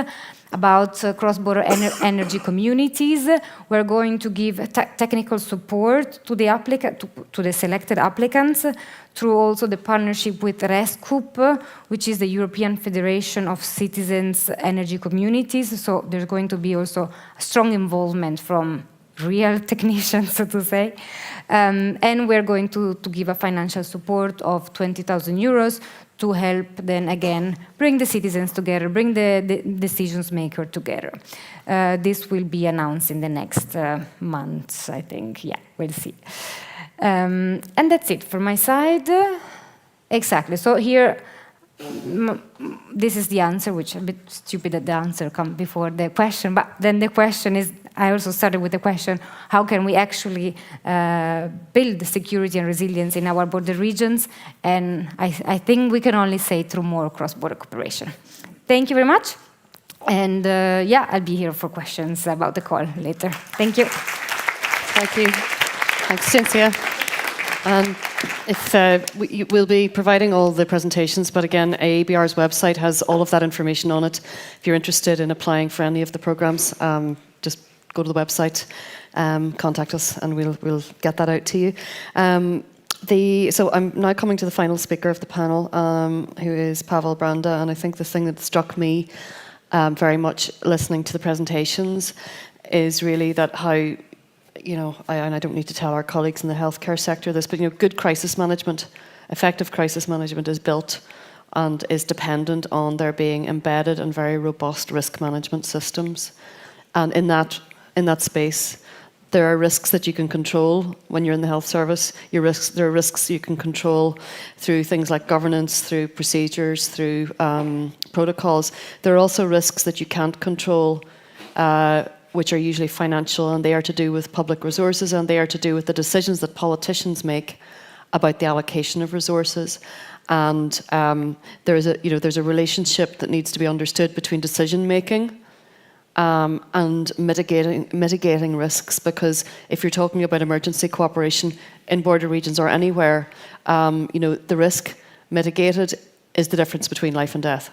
about cross-border energy communities. We're going to give technical support to the selected applicants through also the partnership with RESCOOP, which is the European Federation of Citizens Energy Communities. So there's going to be also a strong involvement from real technicians, so to say. And we're going to give a financial support of 20,000 euros to help then again bring the citizens together, bring the decisions maker together. This will be announced in the next months, I think. Yeah, we'll see. And that's it for my side. Exactly. So here, this is the answer, which is a bit stupid that the answer comes before the question. But then the question is, I also started with the question, how can we actually build security and resilience in our border regions? And I think we can only say through more cross-border cooperation. Thank you very much. And yeah, I'll be here for questions about the call later. Thank you. Thank you. Thanks, Cinzia. And we'll be providing all the presentations, but again, AEBR's website has all of that information on it. If you're interested in applying for any of the programs, just go to the website, contact us, and we'll get that out to you. So I'm now coming to the final speaker of the panel, who is Pavel Branda, and I think the thing that struck me very much listening to the presentations is really that how, and I don't need to tell our colleagues in the healthcare sector this, but good crisis management, effective crisis management is built and is dependent on there being embedded and very robust risk management systems. And in that space, there are risks that you can control when you're in the health service. There are risks you can control through things like governance, through procedures, through protocols. There are also risks that you can't control, which are usually financial, and they are to do with public resources, and they are to do with the decisions that politicians make about the allocation of resources. And there's a relationship that needs to be understood between decision making and mitigating risks, because if you're talking about emergency cooperation in border regions or anywhere, the risk mitigated is the difference between life and death.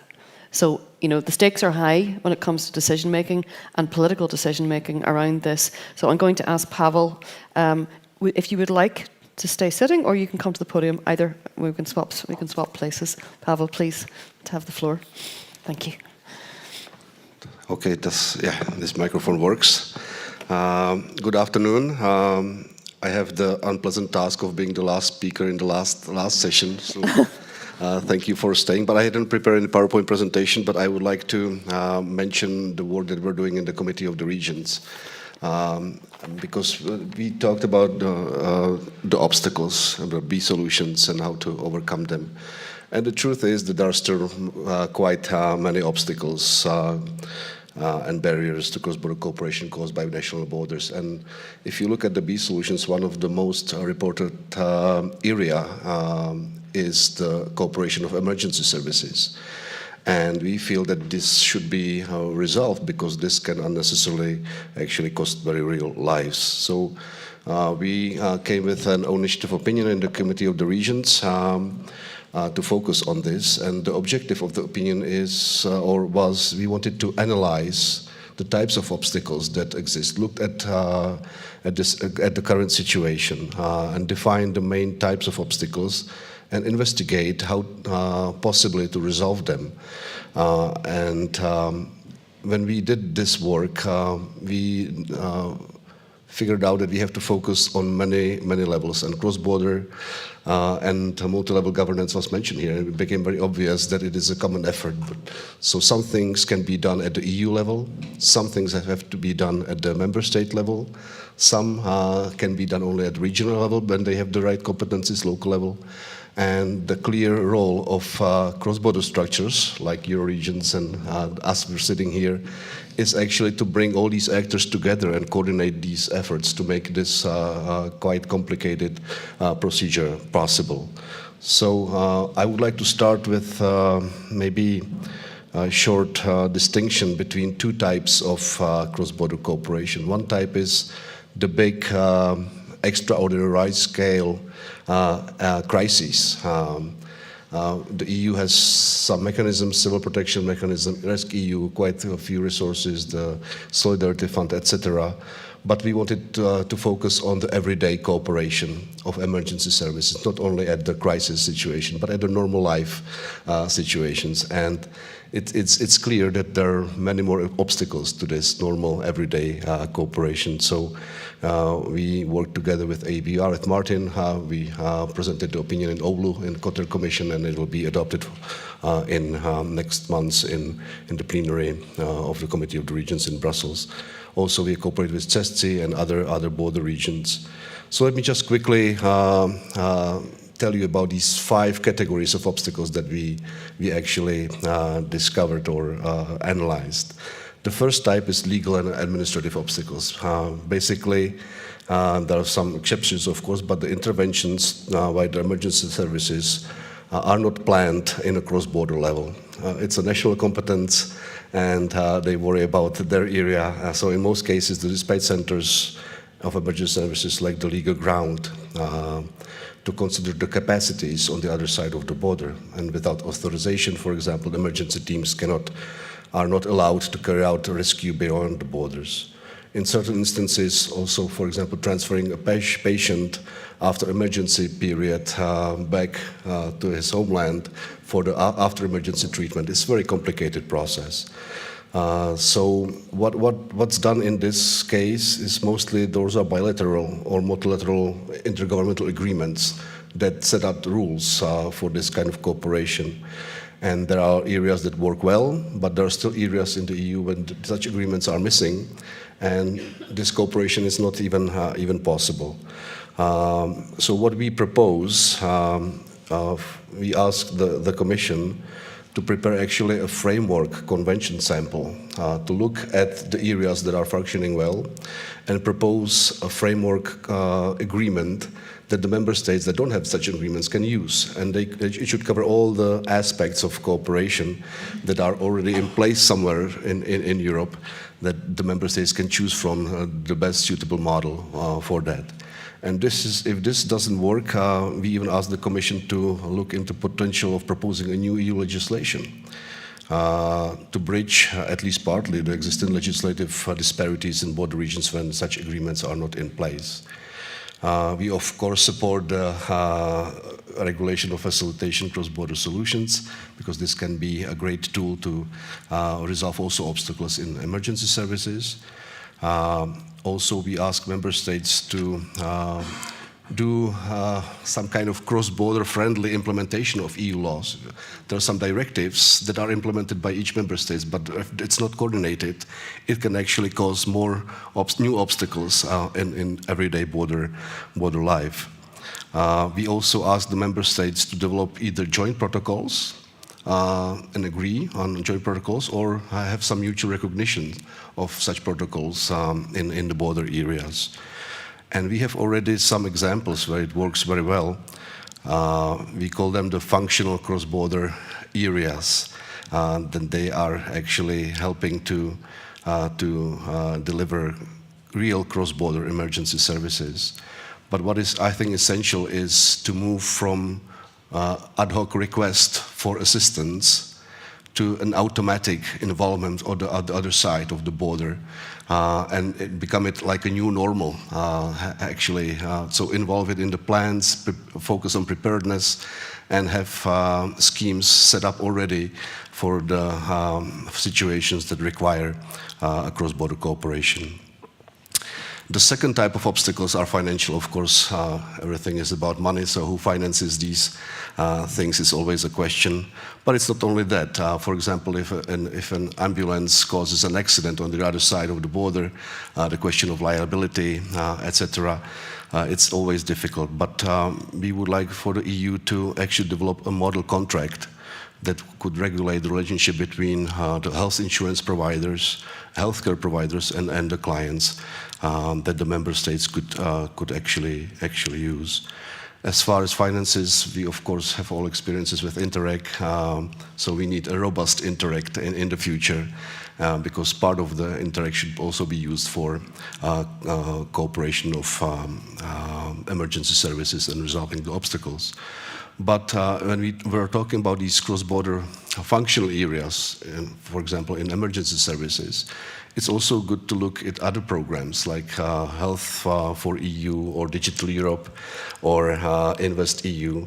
So, the stakes are high when it comes to decision making and political decision making around this. So I'm going to ask Pavel if you would like to stay sitting, or you can come to the podium. Either we can swap places. Pavel, please, to have the floor. Thank you. Okay, this microphone works. Good afternoon. I have the unpleasant task of being the last speaker in the last session. So thank you for staying. But I didn't prepare any PowerPoint presentation, but I would like to mention the work that we're doing in the Committee of the Regions. Because we talked about the obstacles, the B solutions, and how to overcome them. And the truth is that there are still quite many obstacles. and barriers to cross-border cooperation caused by national borders. And if you look at the B solutions, one of the most reported area is the cooperation of emergency services. And we feel that this should be resolved because this can unnecessarily actually cost very real lives. So we came with an initiative opinion in the Committee of the Regions to focus on this. And the objective of the opinion is, was, we wanted to analyze the types of obstacles that exist, looked at the current situation and define the main types of obstacles and investigate how possibly to resolve them. When we did this work, we figured out that we have to focus on many levels, and cross-border and multi-level governance was mentioned here. It became very obvious that it is a common effort. So some things can be done at the EU level, some things have to be done at the member state level, some can be done only at regional level when they have the right competencies, local level. And the clear role of cross-border structures like Euroregions and us, we're sitting here, is actually to bring all these actors together and coordinate these efforts to make this quite complicated procedure possible. So I would like to start with maybe a short distinction between two types of cross-border cooperation. One type is the big extraordinary large-scale crises. The EU has some mechanisms, civil protection mechanism, rescEU, quite a few resources, the Solidarity Fund, etc. But we wanted to focus on the everyday cooperation of emergency services, not only at the crisis situation, but at the normal life situations. And it's clear that there are many more obstacles to this normal everyday cooperation. So we worked together with AEBR at Martin. We presented the opinion in Oulu in Cotter Commission, and it will be adopted in next month in the plenary of the Committee of the Regions in Brussels. Also, we cooperate with Cinzia and other border regions. So let me just quickly tell you about these 5 categories of obstacles that we actually discovered or analyzed. The first type is legal and administrative obstacles. Basically, there are some exceptions, of course, but the interventions by the emergency services are not planned in a cross-border level. It's a national competence, and they worry about their area. So in most cases, the dispatch centers of emergency services lack the legal ground to consider the capacities on the other side of the border. And without authorization, for example, emergency teams are not allowed to carry out a rescue beyond the borders. In certain instances, also, for example, transferring a patient after emergency period back to his homeland for the after emergency treatment is a very complicated process. So what's done in this case is mostly those are bilateral or multilateral intergovernmental agreements that set up the rules for this kind of cooperation. And there are areas that work well, but there are still areas in the EU when such agreements are missing, and this cooperation is not even possible. So what we propose, we ask the Commission to prepare actually a framework convention sample to look at the areas that are functioning well and propose a framework agreement that the member states that don't have such agreements can use. And it should cover all the aspects of cooperation that are already in place somewhere in Europe that the member states can choose from the best suitable model for that. And if this doesn't work, we even ask the Commission to look into potential of proposing a new EU legislation to bridge, at least partly, the existing legislative disparities in border regions when such agreements are not in place. We, of course, support the regulation of facilitation cross-border solutions, because this can be a great tool to resolve also obstacles in emergency services. Also, we ask member states to do some kind of cross-border friendly implementation of EU laws. There are some directives that are implemented by each member state, but if it's not coordinated, it can actually cause more new obstacles in everyday border life. We also ask the member states to develop either joint protocols and agree on joint protocols or have some mutual recognition of such protocols in the border areas. And we have already some examples where it works very well. We call them the functional cross-border areas. Then they are actually helping to deliver real cross-border emergency services. But what is, I think, essential is to move from ad hoc request for assistance to an automatic involvement on the other side of the border, and become it like a new normal, actually. So involve it in the plans, focus on preparedness, and have schemes set up already for the situations that require cross-border cooperation. The second type of obstacles are financial, of course. Everything is about money, so who finances these things is always a question. But it's not only that. For example, if an ambulance causes an accident on the other side of the border, the question of liability, etc., it's always difficult. But we would like for the EU to actually develop a model contract that could regulate the relationship between the health insurance providers, healthcare providers, and the clients that the member states could actually use. As far as finances, we of course have all experiences with Interreg, so we need a robust Interreg in the future, because part of the Interreg should also be used for cooperation of emergency services and resolving the obstacles. But when we were talking about these cross-border functional areas, for example, in emergency services, it's also good to look at other programs like Health for EU or Digital Europe or Invest EU,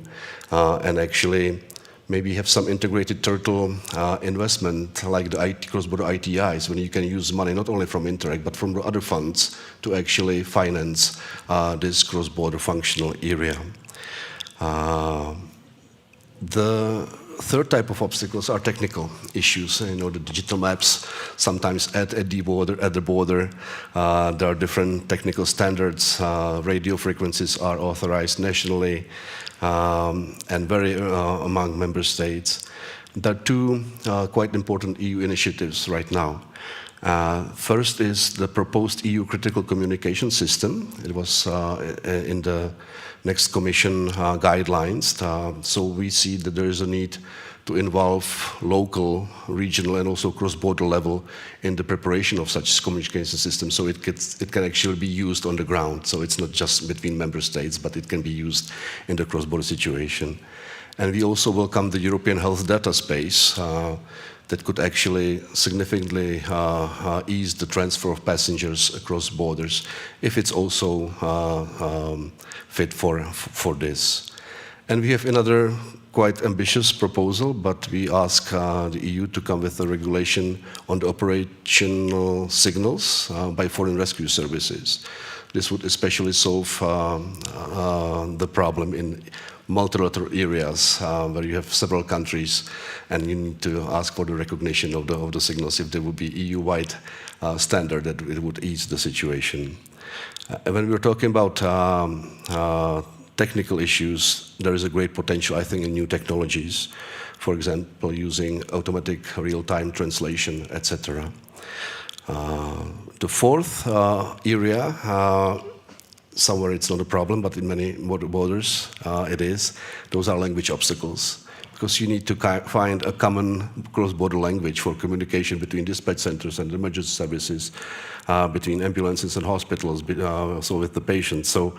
and actually maybe have some integrated turtle investment like the cross-border ITIs, when you can use money not only from Interreg but from the other funds to actually finance this cross-border functional area. The third type of obstacles are technical issues. You know, the digital maps sometimes at the border. There are different technical standards. Radio frequencies are authorized nationally and vary among member states. There are two quite important EU initiatives right now. First is the proposed EU critical communication system. It was in the next Commission guidelines. So we see that there is a need to involve local, regional, and also cross-border level in the preparation of such communication systems, so it can actually be used on the ground. So it's not just between member states, but it can be used in the cross-border situation. And we also welcome the European health data space that could actually significantly ease the transfer of passengers across borders if it's also fit for this. And we have another quite ambitious proposal, but we ask the EU to come with a regulation on the operational signals by foreign rescue services. This would especially solve the problem in multilateral areas where you have several countries and you need to ask for the recognition of the signals. If there would be EU-wide standard, that it would ease the situation. When we're talking about technical issues, there is a great potential, I think, in new technologies. For example, using automatic real-time translation, etc. The fourth area, somewhere it's not a problem, but in many borders it is. Those are language obstacles, because you need to find a common cross-border language for communication between dispatch centers and emergency services, between ambulances and hospitals, also with the patients. So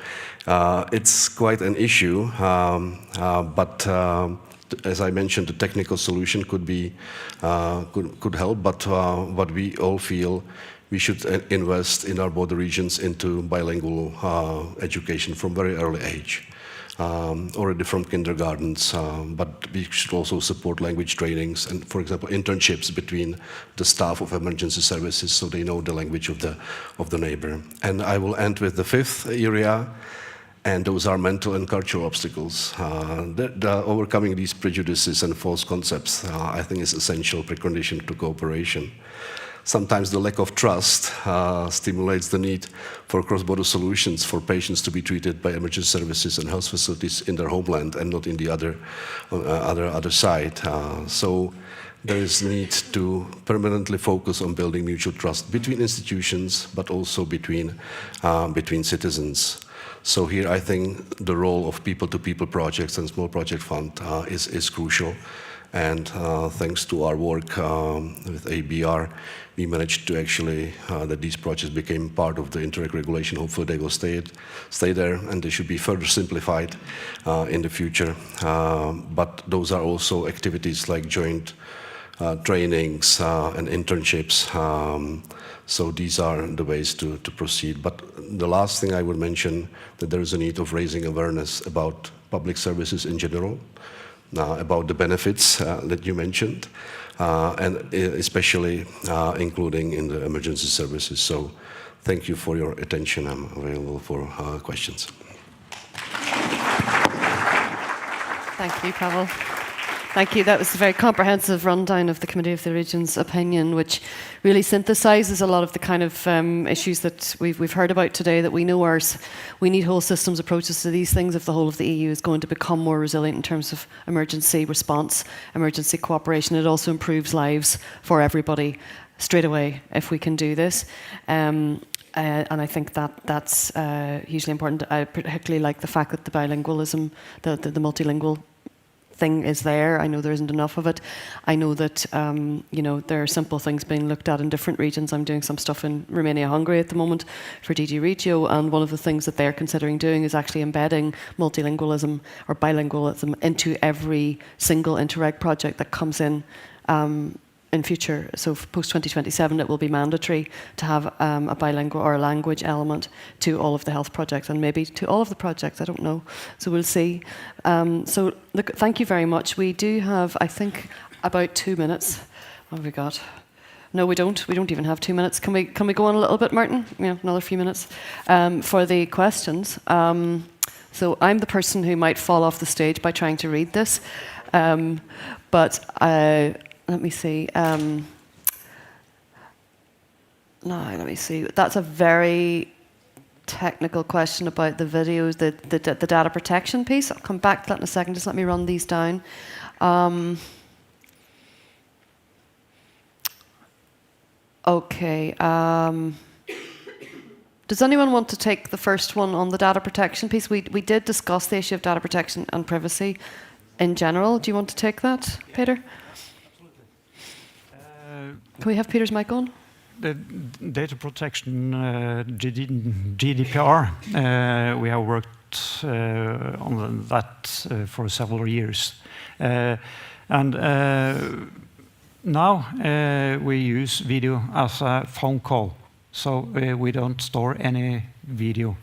it's quite an issue, but as I mentioned, the technical solution could help. But what we all feel, we should invest in our border regions into bilingual education from very early age, already from kindergartens. But we should also support language trainings and, for example, internships between the staff of emergency services, so they know the language of the neighbor. And I will end with the fifth area, and those are mental and cultural obstacles. Overcoming these prejudices and false concepts, I think, is essential precondition to cooperation. sometimes the lack of trust stimulates the need for cross-border solutions for patients to be treated by emergency services and health facilities in their homeland and not in the other side. So there is need to permanently focus on building mutual trust between institutions, but also between citizens. So here I think the role of people-to-people projects and small project fund is crucial. And thanks to our work with AEBR, we managed to actually, that these projects became part of the Interreg regulation. Hopefully they will stay there, and they should be further simplified in the future. But those are also activities like joint trainings and internships. So these are the ways to proceed. But the last thing I would mention, that there is a need of raising awareness about public services in general, about the benefits that you mentioned, and especially including in the emergency services. So thank you for your attention. I'm available for questions. Thank you, Pavel. Thank you. That was a very comprehensive rundown of the Committee of the Regions' opinion, which really synthesises a lot of the kind of issues that we've heard about today, that we know we need whole systems approaches to these things if the whole of the EU is going to become more resilient in terms of emergency response, emergency cooperation. It also improves lives for everybody straight away if we can do this. And I think that's hugely important. I particularly like the fact that the bilingualism, the multilingual thing is there. I know there isn't enough of it. I know that there are simple things being looked at in different regions. I'm doing some stuff in Romania, Hungary at the moment for DG Regio, and one of the things that they're considering doing is actually embedding multilingualism or bilingualism into every single Interreg project that comes in future. So post 2027, it will be mandatory to have a bilingual or a language element to all of the health projects, and maybe to all of the projects. I don't know. So we'll see. So look, thank you very much. We do have, I think, about 2 minutes. What have we got? No, we don't. We don't even have 2 minutes. Can we go on a little bit, Martin? Yeah, another few minutes for the questions. So I'm the person who might fall off the stage by trying to read this, but let me see. Let me see. That's a very technical question about the videos, the data protection piece. I'll come back to that in a second. Just let me run these down. Okay. Does anyone want to take the first one on the data protection piece? We did discuss the issue of data protection and privacy in general. Do you want to take that, Peder? Can we have Peter's mic on? The data protection, GDPR, we have worked on that for several years. And now we use video as a phone call. So we don't store any video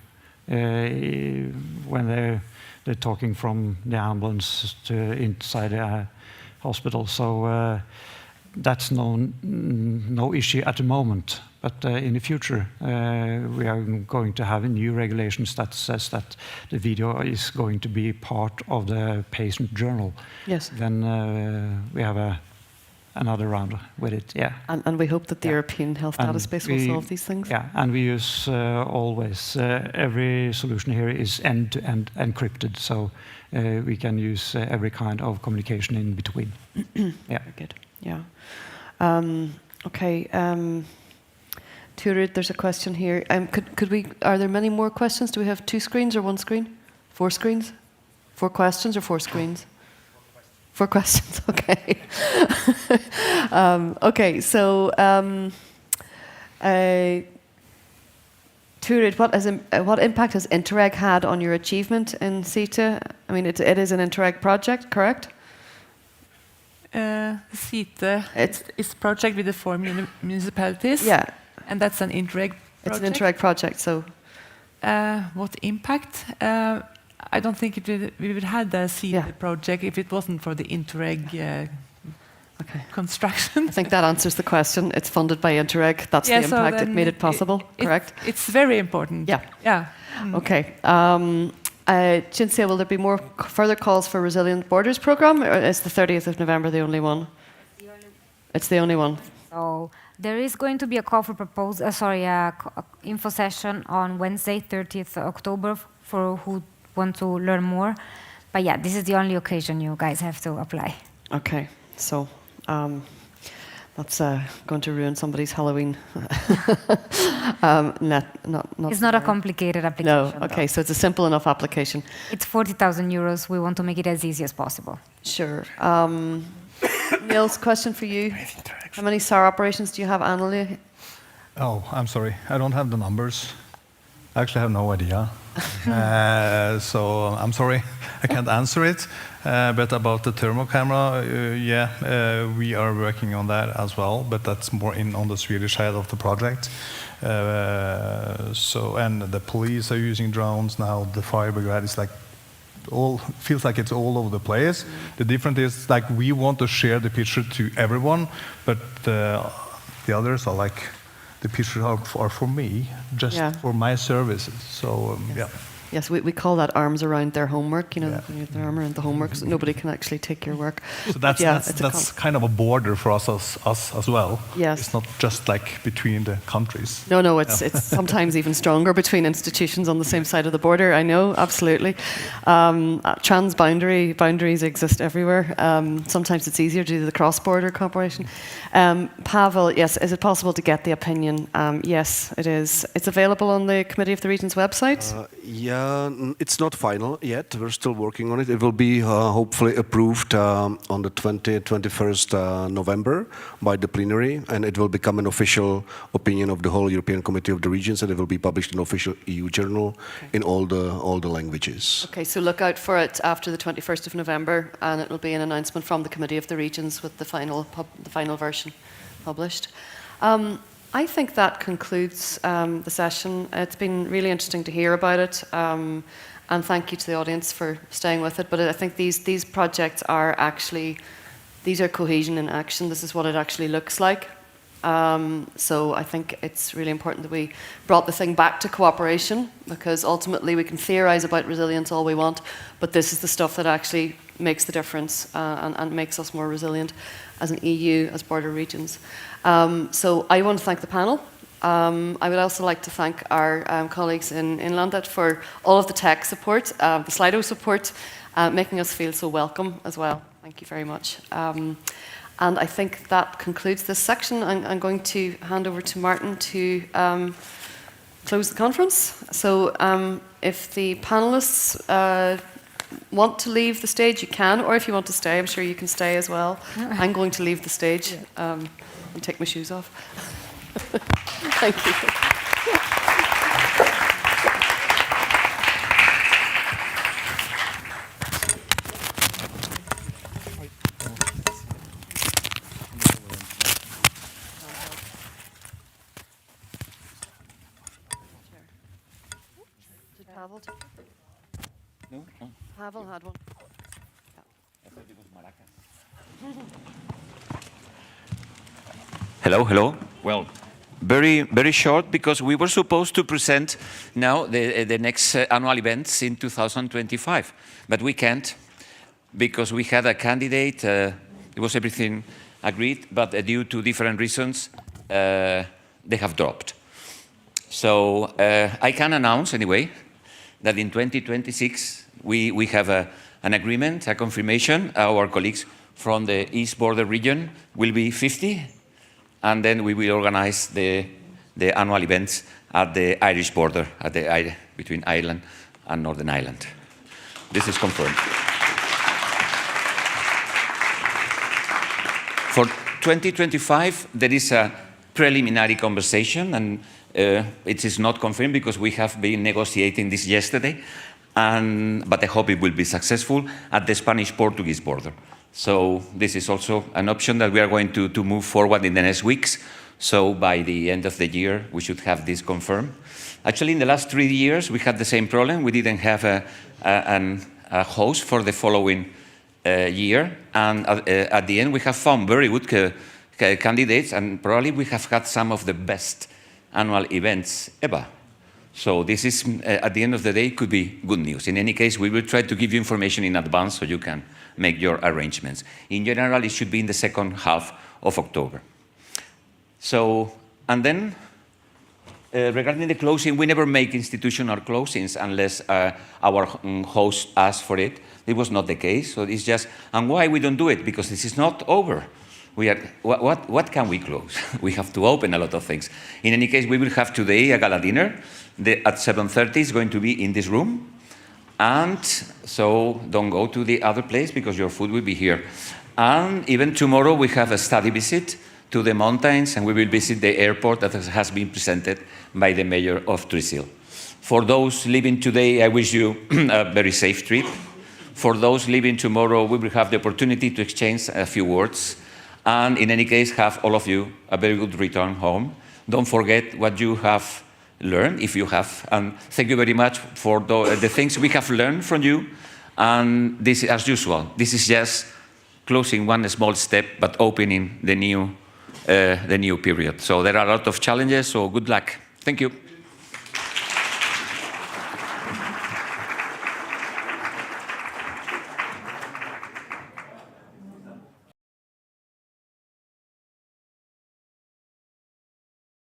when they're talking from the ambulance to inside a hospital. So that's no issue at the moment, but in the future we are going to have new regulations that says that the video is going to be part of the patient journal. Yes. Then we have another round with it. Yeah. And we hope that the European Health Data Space will solve these things. Yeah, and we use always every solution here is end-to-end encrypted, so we can use every kind of communication in between. Yeah. Very good. Yeah. Okay. Turid, there's a question here. Could we? Are there many more questions? Do we have 2 screens or 1 screen? 4 screens? 4 questions or 4 screens? 4 questions. Okay. Okay. So, Turid, what impact has Interreg had on your achievement in SITE? I mean, it is an Interreg project, correct? SITE, it's a project with the 4 municipalities. Yeah. And that's an Interreg project. It's an Interreg project, so. What impact? I don't think we would have the SITE project if it wasn't for the Interreg construction. I think that answers the question. It's funded by Interreg. That's the impact. It made it possible, correct? It's very important. Yeah. Yeah. Okay. Cinzia, will there be more further calls for Resilient Borders programme, or is the 30th of November the only one? It's the only one. So There is going to be a call for info session on Wednesday, 30th October, for who want to learn more. But yeah, this is the only occasion you guys have to apply. Okay, so that's going to ruin somebody's Halloween. It's not a complicated application. No, okay, so it's a simple enough application. It's 40,000 euros. We want to make it as easy as possible. Sure. Niels, question for you. How many SAR operations do you have annually? Oh, I'm sorry. I don't have the numbers. I actually have no idea. So I'm sorry, I can't answer it. But about the thermal camera, we are working on that as well, but that's more on the Swedish side of the project. And the police are using drones now. The fire brigade is feels like it's all over the place. The difference is we want to share the picture to everyone, but the others are like, the pictures are for me, just for my services. So Yes, we call that arms around their homework. You know, their arm around the homework, so nobody can actually take your work. So that's kind of a border for us as well. Yes, it's not just between the countries. No, it's sometimes even stronger between institutions on the same side of the border. I know, absolutely. Boundaries exist everywhere. Sometimes it's easier to do the cross-border cooperation. Pavel, yes, is it possible to get the opinion? Yes, it is. It's available on the Committee of the Regions website. It's not final yet. We're still working on it. It will be hopefully approved on the 21st November by the plenary, and it will become an official opinion of the whole European Committee of the Regions, and it will be published in official EU journal in all the languages. Okay, so look out for it after the 21st of November, and it will be an announcement from the Committee of the Regions with the final version published. I think that concludes the session. It's been really interesting to hear about it, and thank you to the audience for staying with it. But I think these projects are cohesion in action. This is what it actually looks like. So I think it's really important that we brought the thing back to cooperation, because ultimately we can theorize about resilience all we want, but this is the stuff that actually makes the difference and makes us more resilient as an EU, as border regions. So I want to thank the panel. I would also like to thank our colleagues in Innlandet for all of the tech support, the Slido support, making us feel so welcome as well. Thank you very much. And I think that concludes this section. I'm going to hand over to Martin to close the conference. So if the panelists want to leave the stage, you can, or if you want to stay, I'm sure you can stay as well. I'm going to leave the stage and take my shoes off. Thank you. Did Pavel take it? No. Pavel had one. Hello. Well, very short, because we were supposed to present now the next annual events in 2025, but we can't, because we had a candidate. It was everything agreed, but due to different reasons, they have dropped. So I can announce anyway that in 2026 we have an agreement, a confirmation. Our colleagues from the East Border region will be 50, and then we will organize the annual events at the Irish border, between Ireland and Northern Ireland. This is confirmed. For 2025, there is a preliminary conversation, and it is not confirmed because we have been negotiating this yesterday, but I hope it will be successful at the Spanish-Portuguese border. So this is also an option that we are going to move forward in the next weeks. So by the end of the year, we should have this confirmed. Actually, in the last 3 years, we had the same problem. We didn't have a host for the following year. And at the end, we have found very good candidates, and probably we have had some of the best annual events ever. So this is, at the end of the day, could be good news. In any case, we will try to give you information in advance so you can make your arrangements. In general, it should be in the second half of October. So, and then regarding the closing, we never make institutional closings unless our host asks for it. It was not the case, so it's just, and why we don't do it? Because this is not over. We are, what can we close? We have to open a lot of things. In any case, we will have today a gala dinner at 7:30. It's going to be in this room. And so don't go to the other place because your food will be here. And even tomorrow we have a study visit to the mountains, and we will visit the airport that has been presented by the mayor of Trysil. For those leaving today, I wish you a very safe trip. For those leaving tomorrow, we will have the opportunity to exchange a few words. And in any case, have all of you a very good return home. Don't forget what you have learned, if you have. And thank you very much for the things we have learned from you. And this, as usual, this is just closing one small step, but opening the new period. So there are a lot of challenges, so good luck. Thank you.